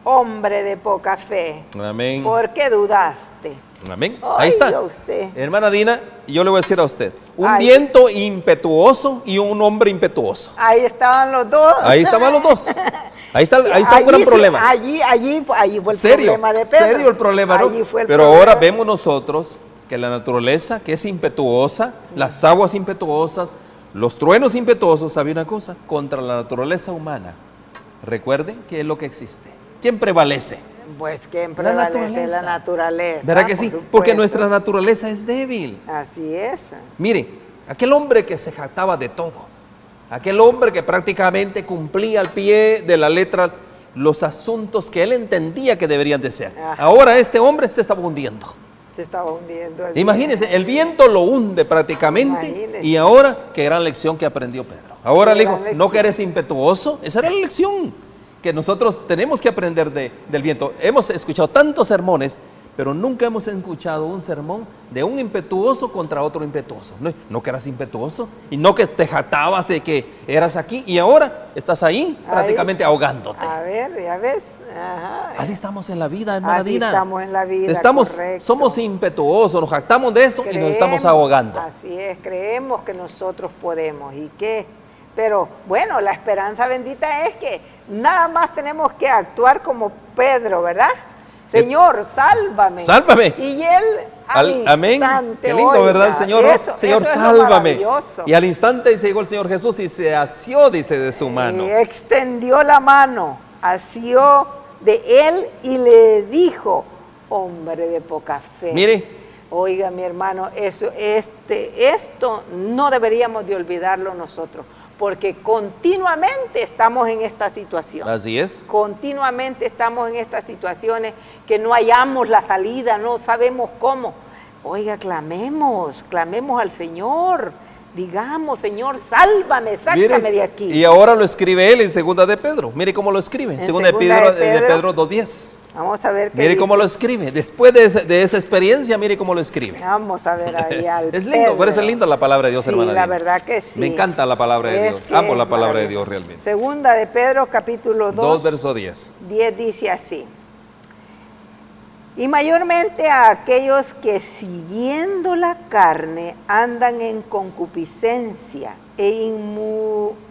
hombre de poca fe, Amén. ¿por qué dudaste? Amén. Ahí está. Oiga usted. Hermana Dina, yo le voy a decir a usted, un Ay. viento impetuoso y un hombre impetuoso. Ahí estaban los dos. Ahí estaban los dos. Ahí está un Allí gran sí, problema. Allí fue el Serio, problema de Pedro. serio el problema, ¿no? Allí fue el Pero problema. ahora vemos nosotros que la naturaleza, que es impetuosa, las aguas impetuosas, los truenos impetuosos, ¿sabe una cosa? Contra la naturaleza humana. Recuerden que es lo que existe. ¿Quién prevalece? Pues ¿quién La prevalece? naturaleza. La naturaleza. ¿Verdad que por sí? supuesto. Porque nuestra naturaleza es débil. Así es. Mire, aquel hombre que se jactaba de todo, aquel hombre que prácticamente cumplía al pie de la letra los asuntos que él entendía que deberían de ser. Ajá. Ahora este hombre se estaba hundiendo. Se estaba hundiendo. así. Imagínense, el viento lo hunde prácticamente. Imagínese. Y ahora, qué gran lección que aprendió Pedro. Ahora Qué le dijo, gran no que lección. eres impetuoso. Esa era la lección que nosotros tenemos que aprender del viento. Hemos escuchado tantos sermones, pero nunca hemos escuchado un sermón de un impetuoso contra otro impetuoso. No que eras impetuoso y no que te jactabas de que eras aquí y ahora estás ahí prácticamente ahogándote. A ver, ya ves. Ajá. Así estamos en la vida, hermana Así Dina. estamos en la vida, correcto. Somos impetuosos, nos jactamos de eso y nos estamos Creemos, ahogando. Así es, creemos que nosotros podemos. ¿Y qué? Pero bueno, la esperanza bendita es que nada más tenemos que actuar como Pedro, ¿verdad? Señor, sálvame. Sálvame. Y él al Amén. instante, Qué lindo, oiga, ¿verdad? El Señor, Señor, eso es lo sálvame. maravilloso. Y al instante se llegó el Señor Jesús y se asió, dice, de su mano. Y extendió la mano, asió de él y le dijo: hombre de poca fe. Mire. Oiga, mi hermano, esto no deberíamos de olvidarlo nosotros, porque continuamente estamos en esta situación. Así es. Continuamente estamos en estas situaciones que no hallamos la salida, no sabemos cómo. Oiga, clamemos al Señor. Digamos: Señor, sálvame, sácame Mire, de aquí. y ahora lo escribe él en segunda de Pedro. Mire cómo lo escribe. En segunda de Pedro 2:10. Vamos a ver qué Mire dice. cómo lo escribe. Después de esa experiencia, mire cómo lo escribe. Vamos a ver ahí al Es lindo, por eso es Pedro. linda la palabra de Dios, Sí, hermana. la Dina. verdad que sí. Me encanta la palabra de Es Dios. que Amo la es palabra de maravilloso. Dios realmente. Segunda de Pedro, capítulo 2, 2, verso 10. 10 dice así. Y mayormente a aquellos que siguiendo la carne andan en concupiscencia e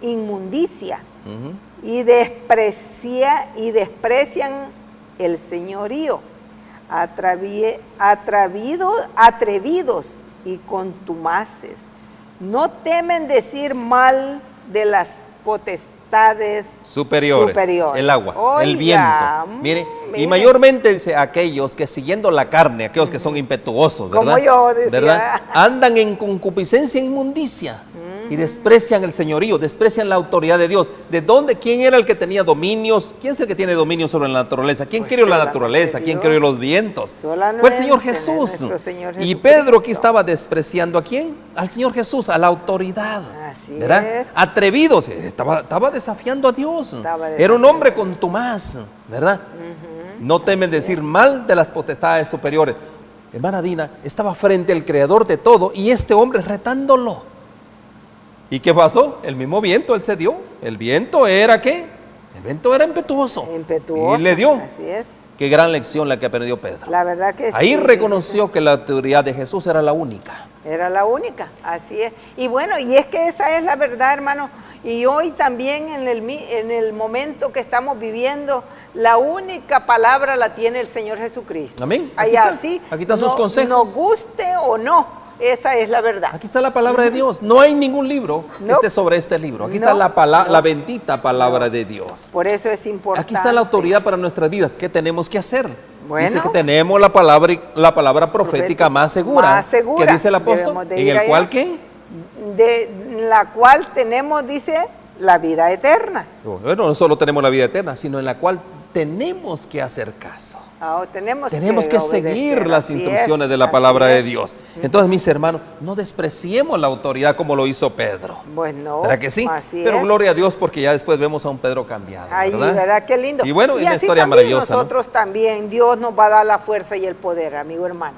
inmundicia Ujú. y desprecian el señorío, atrevidos y contumaces. No temen decir mal de las potestades Superiores, el agua, el viento. Mire, y mayormente dice aquellos que siguiendo la carne, aquellos que son impetuosos, ¿verdad? Como yo decía. ¿Verdad? Andan en concupiscencia e inmundicia y desprecian el señorío, desprecian la autoridad de Dios. ¿De dónde? ¿Quién era el que tenía dominios? ¿Quién es el que tiene dominio sobre la naturaleza? ¿Quién Pues creó la solamente naturaleza? ¿Quién Dios. creó los vientos? Solamente Fue el Señor Jesús. nuestro Señor Y Jesucristo. Pedro aquí estaba despreciando ¿a quién? Al Señor Jesús, a la autoridad. Así ¿verdad? es. Atrevidos, estaba desafiando a Dios. Estaba Era un hombre desafiando. contumaz, ¿verdad? No temen decir mal de las potestades superiores. Hermana Dina, estaba frente al creador de todo y este hombre retándolo. ¿Y qué pasó? El mismo viento él se dio. ¿El viento era qué? El viento era impetuoso. Impetuoso. Y le dio. Así es. Qué gran lección la que aprendió Pedro. La verdad que Ahí sí. reconoció que la autoridad de Jesús era la única. Era la única, así es. Y bueno, y es que esa es la verdad, hermano. Y hoy también en el momento que estamos viviendo, la única palabra la tiene el Señor Jesucristo. Amén. Ahí Aquí está. así, Aquí están sus consejos. Nos guste o no, esa es la verdad. Aquí está la palabra de Dios. No hay ningún libro que No. esté sobre este libro. Aquí No. está la No. bendita palabra de Dios. Por eso es importante. Aquí está la autoridad para nuestras vidas. ¿Qué tenemos que hacer? Bueno. Dice que tenemos la palabra profética más segura. Más segura. ¿Qué dice el apóstol? Debemos de En ir el allá. cual, ¿qué? De la cual tenemos, dice, la vida eterna. Bueno, no solo tenemos la vida eterna, sino en la cual tenemos que hacer caso. Tenemos Que seguir obedecer, las así instrucciones es, de la así palabra de es. Dios. Entonces, mis hermanos, no despreciemos la autoridad como lo hizo Pedro. Pues no, ¿Verdad que sí? así Pero es. gloria a Dios porque ya después vemos a un Pedro cambiado, Ay, ¿verdad? ¿verdad? Qué lindo. Y bueno, una así historia también maravillosa, ¿no? nosotros también, Dios nos va a dar la fuerza y el poder, amigo hermano.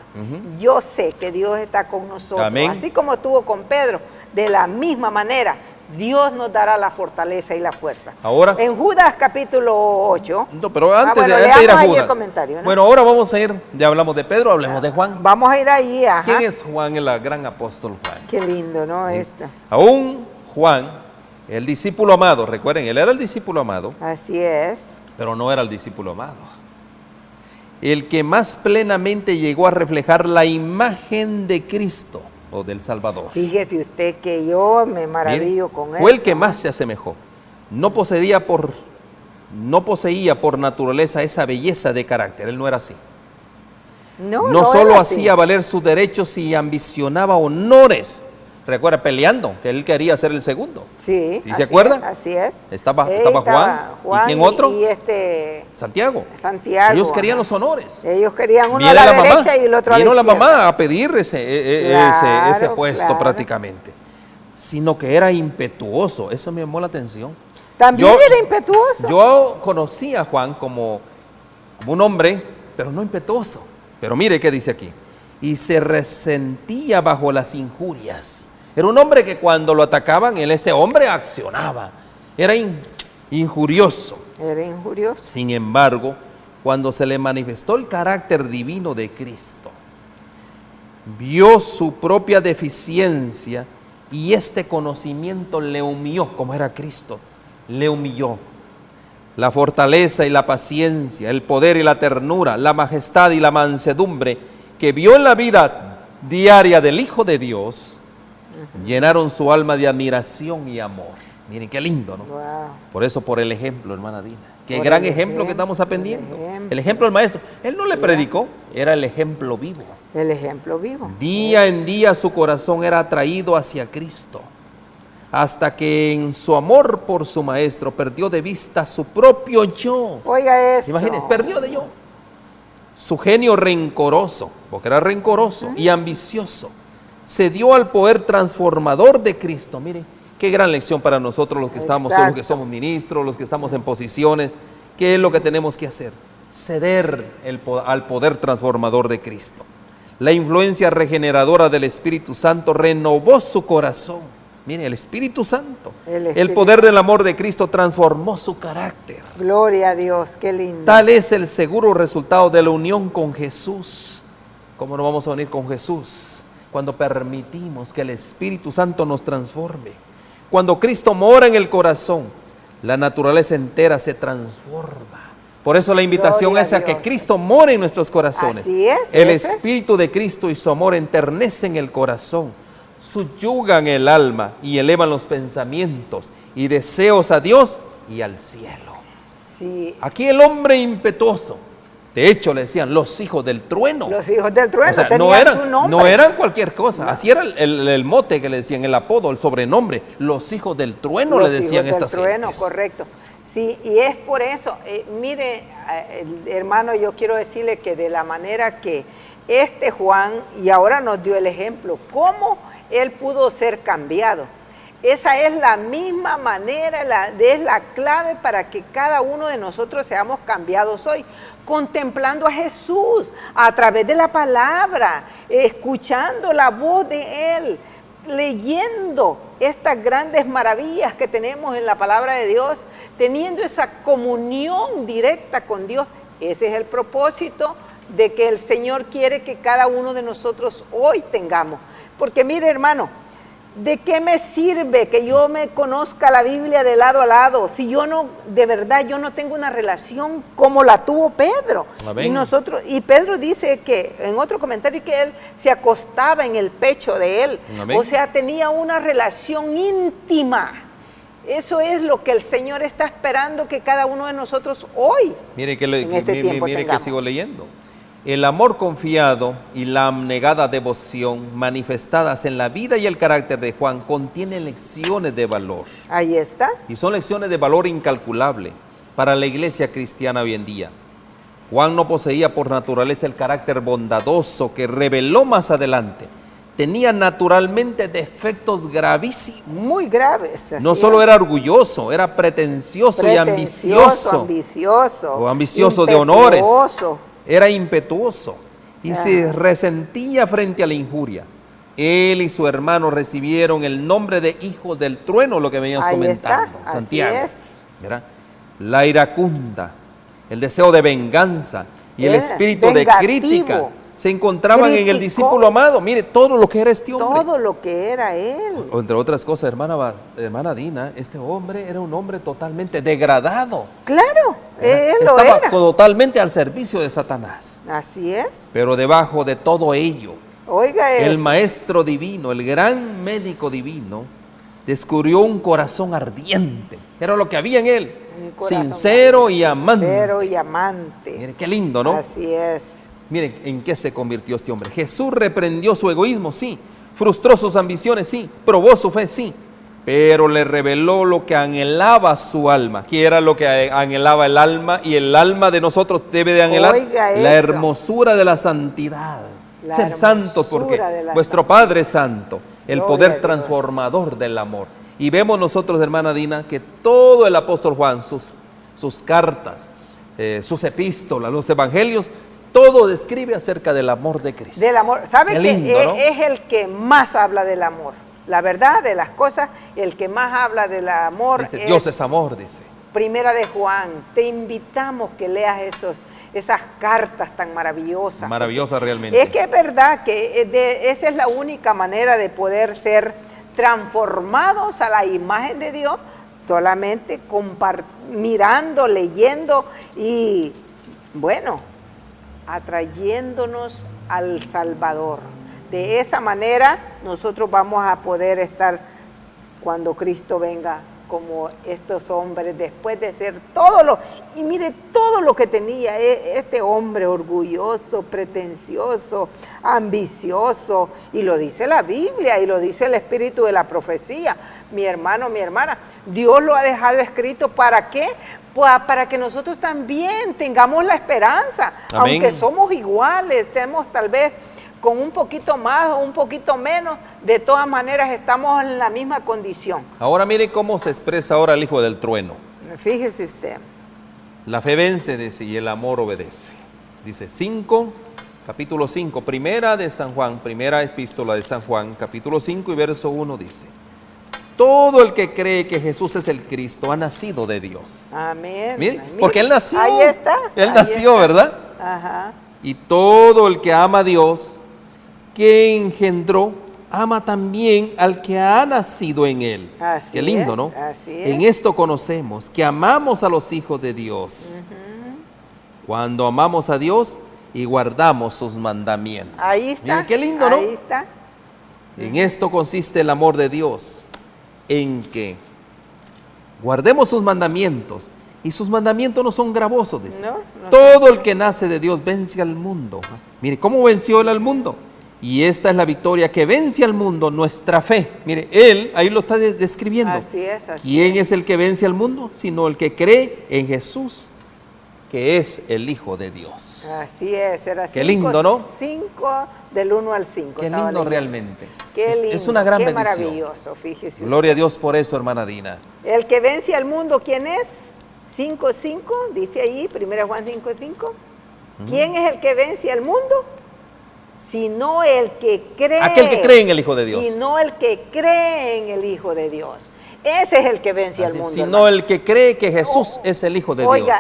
Yo sé que Dios está con nosotros. Amén. Así como estuvo con Pedro, de la misma manera, Dios nos dará la fortaleza y la fuerza. Ahora- En Judas capítulo 8. No, pero antes, bueno, antes de ir a leamos ahí Judas. el comentario, ¿no? Bueno, ahora vamos a ir, ya hablamos de Pedro, hablemos de Juan. Vamos a ir ahí, ajá. ¿Quién es Juan, el gran apóstol Juan? Qué lindo, ¿no? Esto. Aún Juan, el discípulo amado, recuerden, él era el discípulo amado, Así es. pero no era el discípulo amado. El que más plenamente llegó a reflejar la imagen de Cristo o del Salvador. Fíjese usted que yo me maravillo Mire, con eso. fue el que más se asemejó. No poseía por naturaleza esa belleza de carácter. Él no era así. No solo era así. hacía valer sus derechos y ambicionaba honores. Recuerda, peleando, que él quería ser el segundo. Sí, ¿Sí así se acuerda? es, así es. Estaba Juan. ¿Y quién otro? Y Santiago. Santiago. Ellos querían ajá. los honores. Ellos querían uno Viene a la la mamá, derecha y el otro a la vino la izquierda. mamá a pedir ese Claro, puesto claro. prácticamente. Sino que era impetuoso. Eso me llamó la atención. También Yo- era impetuoso. Yo conocí a Juan como un hombre, pero no impetuoso. Pero mire qué dice aquí. Y se resentía bajo las injurias. Era un hombre que cuando lo atacaban, ese hombre accionaba. Era injurioso. Era injurioso. Sin embargo, cuando se le manifestó el carácter divino de Cristo, vio su propia deficiencia y este conocimiento le humilló, como era Cristo, le humilló. La fortaleza y la paciencia, el poder y la ternura, la majestad y la mansedumbre que vio en la vida diaria del Hijo de Dios, llenaron su alma de admiración y amor. Miren qué lindo, ¿no? Wow. Por eso, por el ejemplo, hermana Dina. Qué Por gran el ejemplo que ejemplo, estamos aprendiendo. el ejemplo. El ejemplo del maestro. Él no le predicó, era el ejemplo vivo. El ejemplo vivo. Día en día su corazón era atraído hacia Cristo, hasta que en su amor por su maestro perdió de vista su propio yo. Oiga eso. Imagínense, perdió de yo. Su genio rencoroso, porque era rencoroso y ambicioso, se dio al poder transformador de Cristo. Miren, qué gran lección para nosotros los que estamos, los que Exacto. somos ministros, los que estamos en posiciones. ¿Qué es lo que tenemos que hacer? ceder al poder transformador de Cristo. La influencia regeneradora del Espíritu Santo renovó su corazón. Mire, el Espíritu Santo, el poder del amor de Cristo transformó su carácter. Gloria a Dios, qué lindo. Tal es el seguro resultado de la unión con Jesús. ¿Cómo nos vamos a unir con Jesús? Cuando permitimos que el Espíritu Santo nos transforme. Cuando Cristo mora en el corazón, la naturaleza entera se transforma. Por eso la invitación es a que Cristo more en nuestros corazones. Así es. El Espíritu de Cristo y su amor enternecen el corazón, subyugan el alma y elevan los pensamientos y deseos a Dios y al cielo. Sí. Aquí el hombre impetuoso, de hecho le decían los hijos del trueno. Los hijos del trueno, O sea, tenían su nombre. no eran cualquier cosa, no. Así era el mote que le decían, el apodo, el sobrenombre. Los hijos del trueno le decían estas trueno, gentes. correcto. Sí, y es por eso, mire, hermano, yo quiero decirle que de la manera que Juan, y ahora nos dio el ejemplo, cómo él pudo ser cambiado. Esa es la misma manera, es la clave para que cada uno de nosotros seamos cambiados hoy, contemplando a Jesús a través de la palabra, escuchando la voz de Él, leyendo estas grandes maravillas que tenemos en la palabra de Dios, teniendo esa comunión directa con Dios. Ese es el propósito de que el Señor quiere que cada uno de nosotros hoy tengamos. Porque mire, hermano, ¿de qué me sirve que yo me conozca la Biblia de lado a lado si yo no, de verdad, yo no tengo una relación como la tuvo Pedro? Amén. Y Pedro dice que, en otro comentario, que él se acostaba en el pecho de él. Amén. O sea, tenía una relación íntima. Eso es lo que el Señor está esperando que cada uno de nosotros hoy, mire mire que sigo leyendo. El amor confiado y la abnegada devoción manifestadas en la vida y el carácter de Juan contienen lecciones de valor. Ahí está. Y son lecciones de valor incalculable para la iglesia cristiana hoy en día. Juan no poseía por naturaleza el carácter bondadoso que reveló más adelante. Tenía naturalmente defectos gravísimos. Muy graves. No solo era orgulloso, era pretencioso y ambicioso. O ambicioso de honores. Era impetuoso y se resentía frente a la injuria. Él y su hermano recibieron el nombre de hijos del trueno, lo que veníamos comentando, Santiago. ¿Verdad? La iracunda, el deseo de venganza y el espíritu de crítica se encontraban en el discípulo amado. Mire, todo lo que era este hombre. Todo lo que era él. Entre otras cosas, hermana Dina, este hombre era un hombre totalmente degradado. Claro, él lo Estaba era. Totalmente al servicio de Satanás. Así es. Pero debajo de todo ello, oiga eso, el maestro divino, el gran médico divino, descubrió un corazón ardiente. Era lo que había en él. Sincero y amante. Sincero y amante. Mire, qué lindo, ¿no? Así es. Miren en qué se convirtió este hombre. Jesús reprendió su egoísmo, sí. Frustró sus ambiciones, sí. Probó su fe, sí. Pero le reveló lo que anhelaba su alma. ¿Qué era lo que anhelaba el alma? Y el alma de nosotros debe de anhelar la hermosura de la santidad. Ser santos porque vuestro Padre es santo. El poder transformador del amor. Y vemos nosotros, hermana Dina, que todo el apóstol Juan, sus cartas, sus epístolas, los evangelios, todo describe acerca del amor de Cristo. Del amor. ¿Sabe que lindo, ¿no? Es el que más habla del amor? La verdad de las cosas, el que más habla del amor. Dice, Dios es amor, dice. Primera de Juan. Te invitamos que leas esas cartas tan maravillosas. Maravillosas realmente. Es que es verdad que esa es la única manera de poder ser transformados a la imagen de Dios, solamente mirando, leyendo y, bueno, atrayéndonos al Salvador. De esa manera nosotros vamos a poder estar cuando Cristo venga como estos hombres, después de ser y mire todo lo que tenía este hombre, orgulloso, pretencioso, ambicioso, y lo dice la Biblia y lo dice el espíritu de la profecía. Mi hermano, mi hermana, Dios lo ha dejado escrito, ¿para qué? Para que nosotros también tengamos la esperanza. Amén. Aunque somos iguales, tenemos tal vez con un poquito más o un poquito menos, de todas maneras estamos en la misma condición. Ahora mire cómo se expresa ahora el hijo del trueno. Fíjese usted. La fe vence, dice, y el amor obedece. Dice capítulo 5, primera epístola de San Juan, capítulo 5 y verso 1 dice: todo el que cree que Jesús es el Cristo ha nacido de Dios. Amén. Mire, porque Él nació. Ahí está. Él nació, está. ¿verdad? Ajá. Y todo el que ama a Dios, que engendró, ama también al que ha nacido en Él. Así Qué lindo, es, ¿no? así es. En esto conocemos que amamos a los hijos de Dios. Cuando amamos a Dios y guardamos sus mandamientos. Ahí está. Miren, qué lindo, ¿no? Ahí está. En esto consiste el amor de Dios, en que guardemos sus mandamientos. Y sus mandamientos no son gravosos, dice. No todo el que nace de Dios vence al mundo. Mire, ¿cómo venció él al mundo? Y esta es la victoria que vence al mundo, nuestra fe. Mire, él ahí lo está describiendo. Así es. Así ¿Quién es el que vence al mundo? Sino el que cree en Jesús, que es el Hijo de Dios. Así es, era Qué lindo, ¿no? 5 del 1 al 5. Qué lindo realmente. Qué lindo, es una gran qué bendición. Maravilloso, fíjese. Gloria a Dios por eso, hermana Dina. El que vence al mundo, ¿quién es? 5:5, dice ahí, 1 Juan 5:5. ¿Quién es el que vence al mundo? Sino el que cree. Aquel que cree en el Hijo de Dios. Y no el que cree en el Hijo de Dios. Ese es el que vence al mundo. Sino hermano. el que cree que Jesús es el Hijo de Oiga, Dios.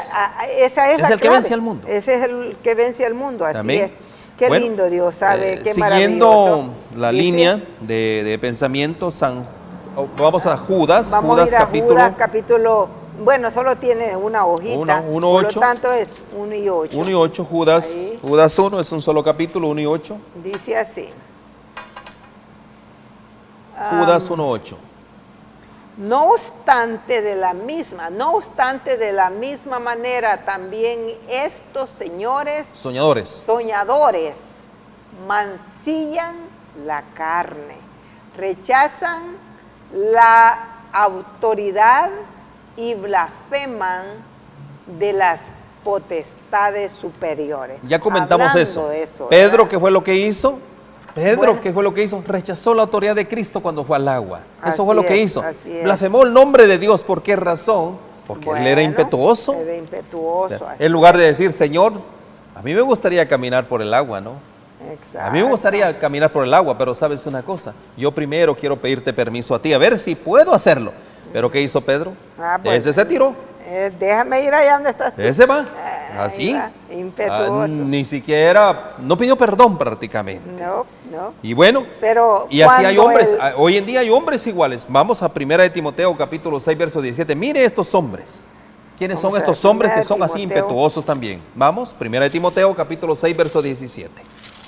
Esa es la el que clave. vence al mundo. Ese es el que vence al mundo, así Amén. es. Qué Bueno, lindo Dios sabe, qué siguiendo maravilloso. la Dice, línea de pensamiento, vamos a Judas. Vamos Judas a ir a capítulo. Judas capítulo, bueno, solo tiene una hojita. 1, por 8. lo tanto es 1 y 8. 1 y 8, Judas. Ahí. Judas 1 es un solo capítulo, 1 y 8. Dice así. Judas 1, 8. No obstante de la misma manera también estos señores Soñadores. soñadores mancillan la carne, rechazan la autoridad y blasfeman de las potestades superiores. Ya comentamos Hablando eso. de Pedro, ¿verdad? ¿qué fue lo que hizo? Bueno. ¿Qué fue lo que hizo? Rechazó la autoridad de Cristo cuando fue al agua. Eso fue Así lo que es, hizo. así es. Blasfemó el nombre de Dios. ¿Por qué razón? Porque él era Bueno, impetuoso. Era impetuoso. así En lugar de decir, Señor, a mí me gustaría caminar por el agua, ¿no? Exacto. A mí me gustaría caminar por el agua, pero sabes una cosa, yo primero quiero pedirte permiso a ti, a ver si puedo hacerlo. ¿Pero qué hizo Pedro? Pues, Ese se tiró, déjame ir allá donde estás tú. ese va, Ahí así. va, impetuoso. Ni siquiera, no pidió perdón prácticamente. No. Y bueno, Pero y así hay cuando hombres, él- hoy en día hay hombres iguales. Vamos a 1 de Timoteo capítulo 6, verso 17. Mire estos hombres. ¿Quiénes son Vamos a estos hombres que 1 son así Timoteo. impetuosos también? Vamos, 1 de Timoteo capítulo 6, verso 17.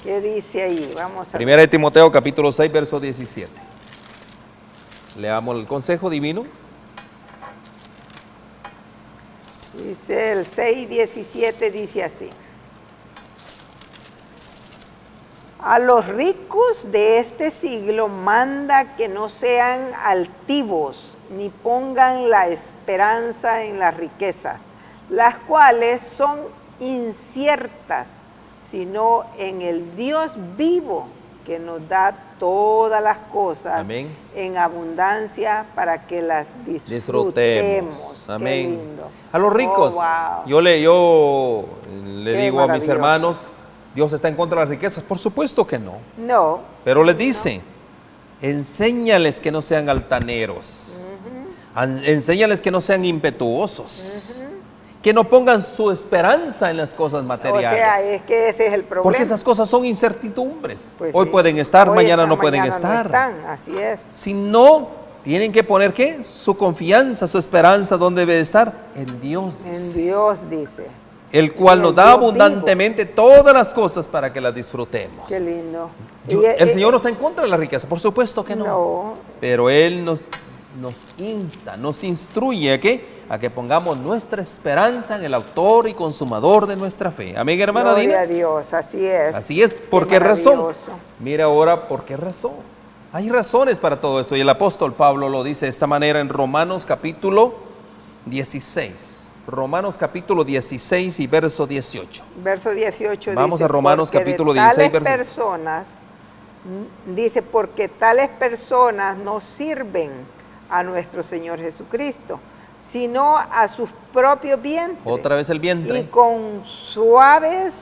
¿Qué dice ahí? Vamos a ver. 1 de Timoteo capítulo 6, verso 17. Leamos el consejo divino. Dice el 6:17, dice así. A los ricos de este siglo manda que no sean altivos, ni pongan la esperanza en las riquezas, las cuales son inciertas, sino en el Dios vivo, que nos da todas las cosas Amén. en abundancia para que las disfrutemos. Disfrutemos. Amén. Qué lindo. A los ricos, Oh, wow. yo le Qué digo a mis maravilloso. hermanos, ¿Dios está en contra de las riquezas? Por supuesto que no. No. Pero les dice, enséñales que no sean altaneros. Enséñales que no sean impetuosos. Que no pongan su esperanza en las cosas materiales. O sea, es que ese es el problema. Porque esas cosas son incertidumbres. Pues Hoy sí. pueden estar, Hoy mañana están, no pueden mañana estar. No están, así es. Si no, tienen que poner ¿qué? Su confianza, su esperanza, ¿dónde debe estar? En Dios, En dice. Dios dice. El cual en nos el da Dios abundantemente todas las cosas para que las disfrutemos. Qué lindo. El Señor no está en contra de la riqueza, por supuesto que no. No. Pero Él nos insta, nos instruye a que pongamos nuestra esperanza en el autor y consumador de nuestra fe. Amén, hermana Gloria a Dina. Dios, así es. Así es. ¿Por qué razón? maravilloso. Mira ahora, ¿por qué razón? Hay razones para todo eso. Y el apóstol Pablo lo dice de esta manera en Romanos capítulo 16. Romanos capítulo 16 y verso 18. Verso 18 Vamos dice, a Romanos porque capítulo de 16, tales verso- personas, dice, porque tales personas no sirven a nuestro Señor Jesucristo, sino a sus propios vientres. Otra vez el vientre. Y con suaves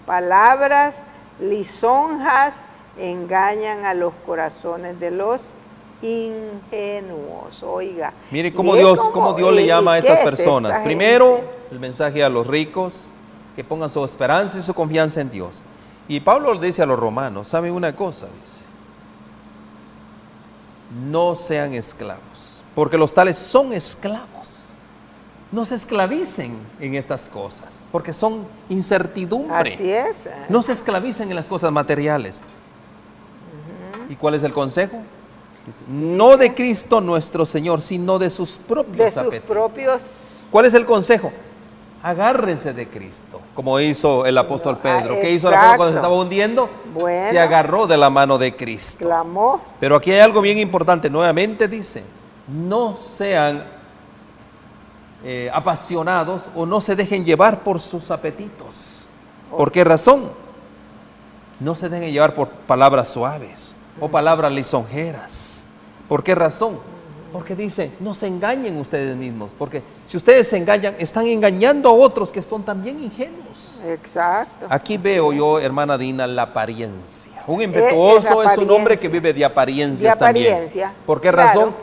palabras lisonjas engañan a los corazones de los ingenuos. Oiga. Mire cómo Dios le llama a estas personas. Primero, el mensaje a los ricos, que pongan su esperanza y su confianza en Dios. Y Pablo le dice a los romanos, ¿saben una cosa? Dice, no sean esclavos, porque los tales son esclavos. No se esclavicen en estas cosas, porque son incertidumbre. Así es. No se esclavicen en las cosas materiales. ¿Y cuál es el consejo? Dice, no de Cristo nuestro Señor, sino de sus propios apetitos. ¿Cuál es el consejo? Agárrese de Cristo, como hizo el apóstol Pedro. ¿Qué hizo el apóstol cuando se estaba hundiendo? Bueno, se agarró de la mano de Cristo. Clamó. Pero aquí hay algo bien importante. Nuevamente dice, no sean apasionados o no se dejen llevar por sus apetitos. ¿Por qué razón? No se dejen llevar por palabras suaves o palabras lisonjeras. ¿Por qué razón? Porque dice, no se engañen ustedes mismos, porque si ustedes se engañan, están engañando a otros que son también ingenuos. Exacto. Aquí veo yo, hermana Dina, la apariencia. Un impetuoso es un hombre que vive de apariencias también. ¿Por qué razón?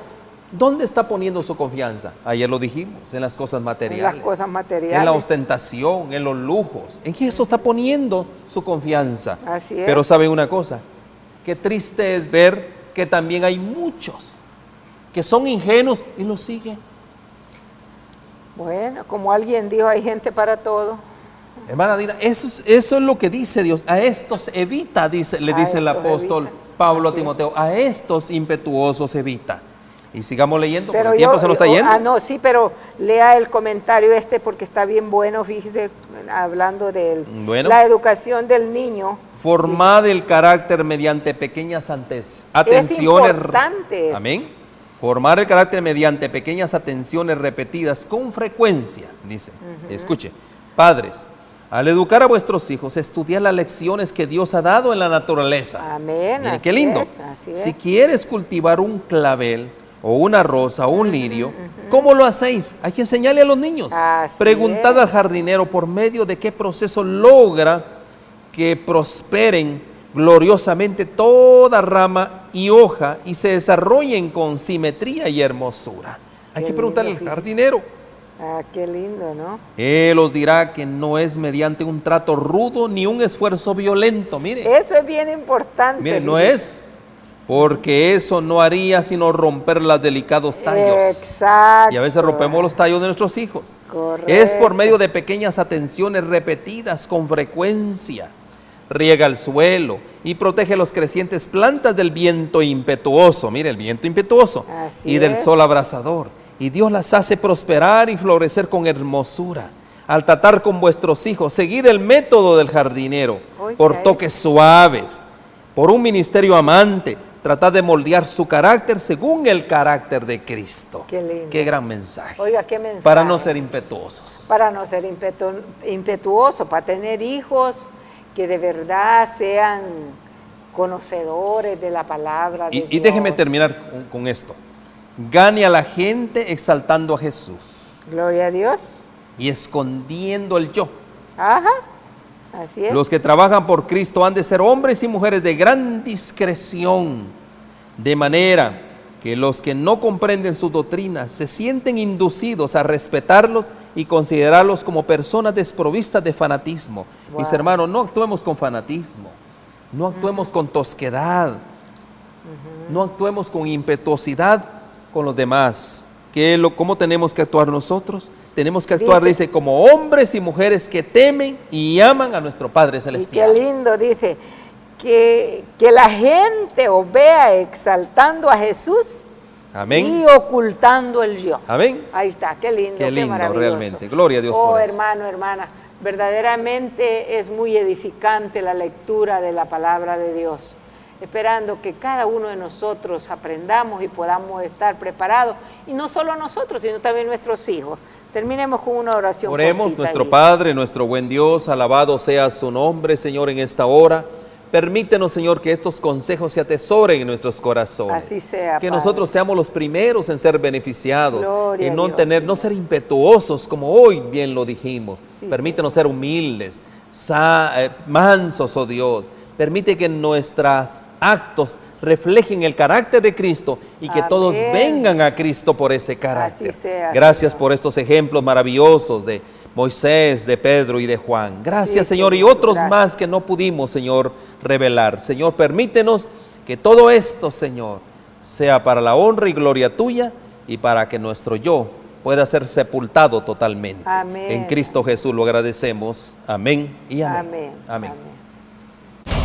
¿Dónde está poniendo su confianza? Ayer lo dijimos, en las cosas materiales. En las cosas materiales. En la ostentación, en los lujos. En eso está poniendo su confianza. Así es. Pero ¿sabe una cosa? Qué triste es ver que también hay muchos que son ingenuos y lo siguen. Bueno, como alguien dijo, hay gente para todo. Hermana Dina, eso es lo que dice Dios. A estos evita, le dice el apóstol Pablo a Timoteo, a estos impetuosos evita. Y sigamos leyendo, porque el tiempo se nos está yendo. No, sí, pero lea el comentario porque está bien bueno, fíjese, hablando de la educación del niño. Formad el carácter mediante pequeñas atenciones. Es importante eso. Amén. Formar el carácter mediante pequeñas atenciones repetidas con frecuencia, dice. Escuche, padres, al educar a vuestros hijos, estudiad las lecciones que Dios ha dado en la naturaleza. Amén. Miren, qué lindo. Así es. Si quieres cultivar un clavel o una rosa o un lirio, ¿cómo lo hacéis? Hay que enseñarle a los niños. Preguntad al jardinero por medio de qué proceso logra que prosperen gloriosamente toda rama y hoja y se desarrollen con simetría y hermosura. Hay que preguntarle al jardinero. Qué lindo, ¿no? Él os dirá que no es mediante un trato rudo ni un esfuerzo violento. Mire. Eso es bien importante. Mire, no es, porque eso no haría sino romper los delicados tallos. Exacto. Y a veces rompemos los tallos de nuestros hijos. Correcto. Es por medio de pequeñas atenciones repetidas con frecuencia. Riega el suelo y protege los crecientes plantas del viento impetuoso. Mire, el viento impetuoso. Y del sol abrasador. Y Dios las hace prosperar y florecer con hermosura. Al tratar con vuestros hijos, seguid el método del jardinero, por toques suaves, por un ministerio amante. Tratad de moldear su carácter según el carácter de Cristo. Qué lindo. Qué gran mensaje. Oiga, qué mensaje. Para no ser impetuosos. Para no ser impetuoso, para tener hijos que de verdad sean conocedores de la palabra de Dios. Y déjeme terminar con esto. Gane a la gente exaltando a Jesús. Gloria a Dios. Y escondiendo el yo. Ajá, así es. Los que trabajan por Cristo han de ser hombres y mujeres de gran discreción, de manera que los que no comprenden sus doctrinas se sienten inducidos a respetarlos y considerarlos como personas desprovistas de fanatismo. Mis hermanos, no actuemos con fanatismo, no actuemos con tosquedad, no actuemos con impetuosidad con los demás. ¿Cómo tenemos que actuar nosotros? Tenemos que actuar, dice, como hombres y mujeres que temen y aman a nuestro Padre Celestial. Y qué lindo, dice, que la gente os vea exaltando a Jesús. Amén. Y ocultando el yo. Amén. Ahí está, qué lindo, qué maravilloso. Realmente. Gloria a Dios por eso. Hermano, hermana, verdaderamente es muy edificante la lectura de la palabra de Dios. Esperando que cada uno de nosotros aprendamos y podamos estar preparados. Y no solo nosotros, sino también nuestros hijos. Terminemos con una oración. Oremos, nuestro Padre, nuestro buen Dios, alabado sea su nombre, Señor, en esta hora. Permítenos, Señor, que estos consejos se atesoren en nuestros corazones. Así sea, que Padre. nosotros seamos los primeros en ser beneficiados, Gloria en a no Dios, no ser impetuosos, como hoy bien lo dijimos. Sí, Permítenos ser humildes, mansos, oh Dios. Permite que nuestros actos reflejen el carácter de Cristo y que Amén. todos vengan a Cristo por ese carácter. Así sea, Gracias Señor. por estos ejemplos maravillosos de Moisés, de Pedro y de Juan. Gracias, Sí, Señor, y Señor, otros gracias. más que no pudimos, Señor, revelar. Señor, permítenos que todo esto, Señor, sea para la honra y gloria tuya y para que nuestro yo pueda ser sepultado totalmente. Amén. En Cristo Jesús lo agradecemos. Amén y amén. Amén. Amén.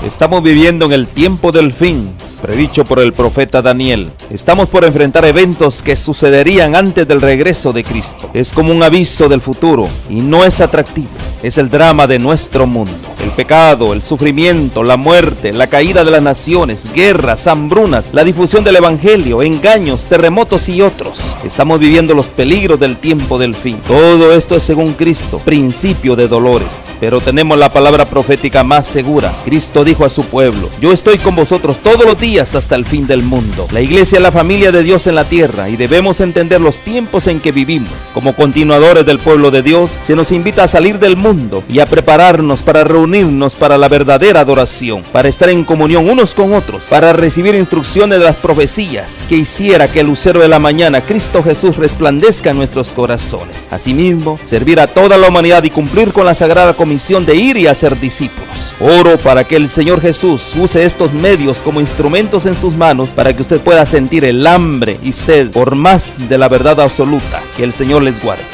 Estamos viviendo en el tiempo del fin, predicho por el profeta Daniel. Estamos por enfrentar eventos que sucederían antes del regreso de Cristo. Es como un aviso del futuro y no es atractivo. Es el drama de nuestro mundo. El pecado, el sufrimiento, la muerte, la caída de las naciones, guerras, hambrunas, la difusión del evangelio, engaños, terremotos y otros. Estamos viviendo los peligros del tiempo del fin. Todo esto es según Cristo, principio de dolores. Pero tenemos la palabra profética más segura. Cristo dijo a su pueblo: yo estoy con vosotros todos los días hasta el fin del mundo. La iglesia es la familia de Dios en la tierra y debemos entender los tiempos en que vivimos. Como continuadores del pueblo de Dios, se nos invita a salir del mundo y a prepararnos para reunirnos para la verdadera adoración, para estar en comunión unos con otros, para recibir instrucciones de las profecías que hiciera que el lucero de la mañana, Cristo Jesús, resplandezca en nuestros corazones. Asimismo, servir a toda la humanidad y cumplir con la sagrada comisión de ir y hacer discípulos. Oro para que el Señor Jesús use estos medios como instrumentos en sus manos para que usted pueda sentir el hambre y sed por más de la verdad absoluta. Que el Señor les guarde.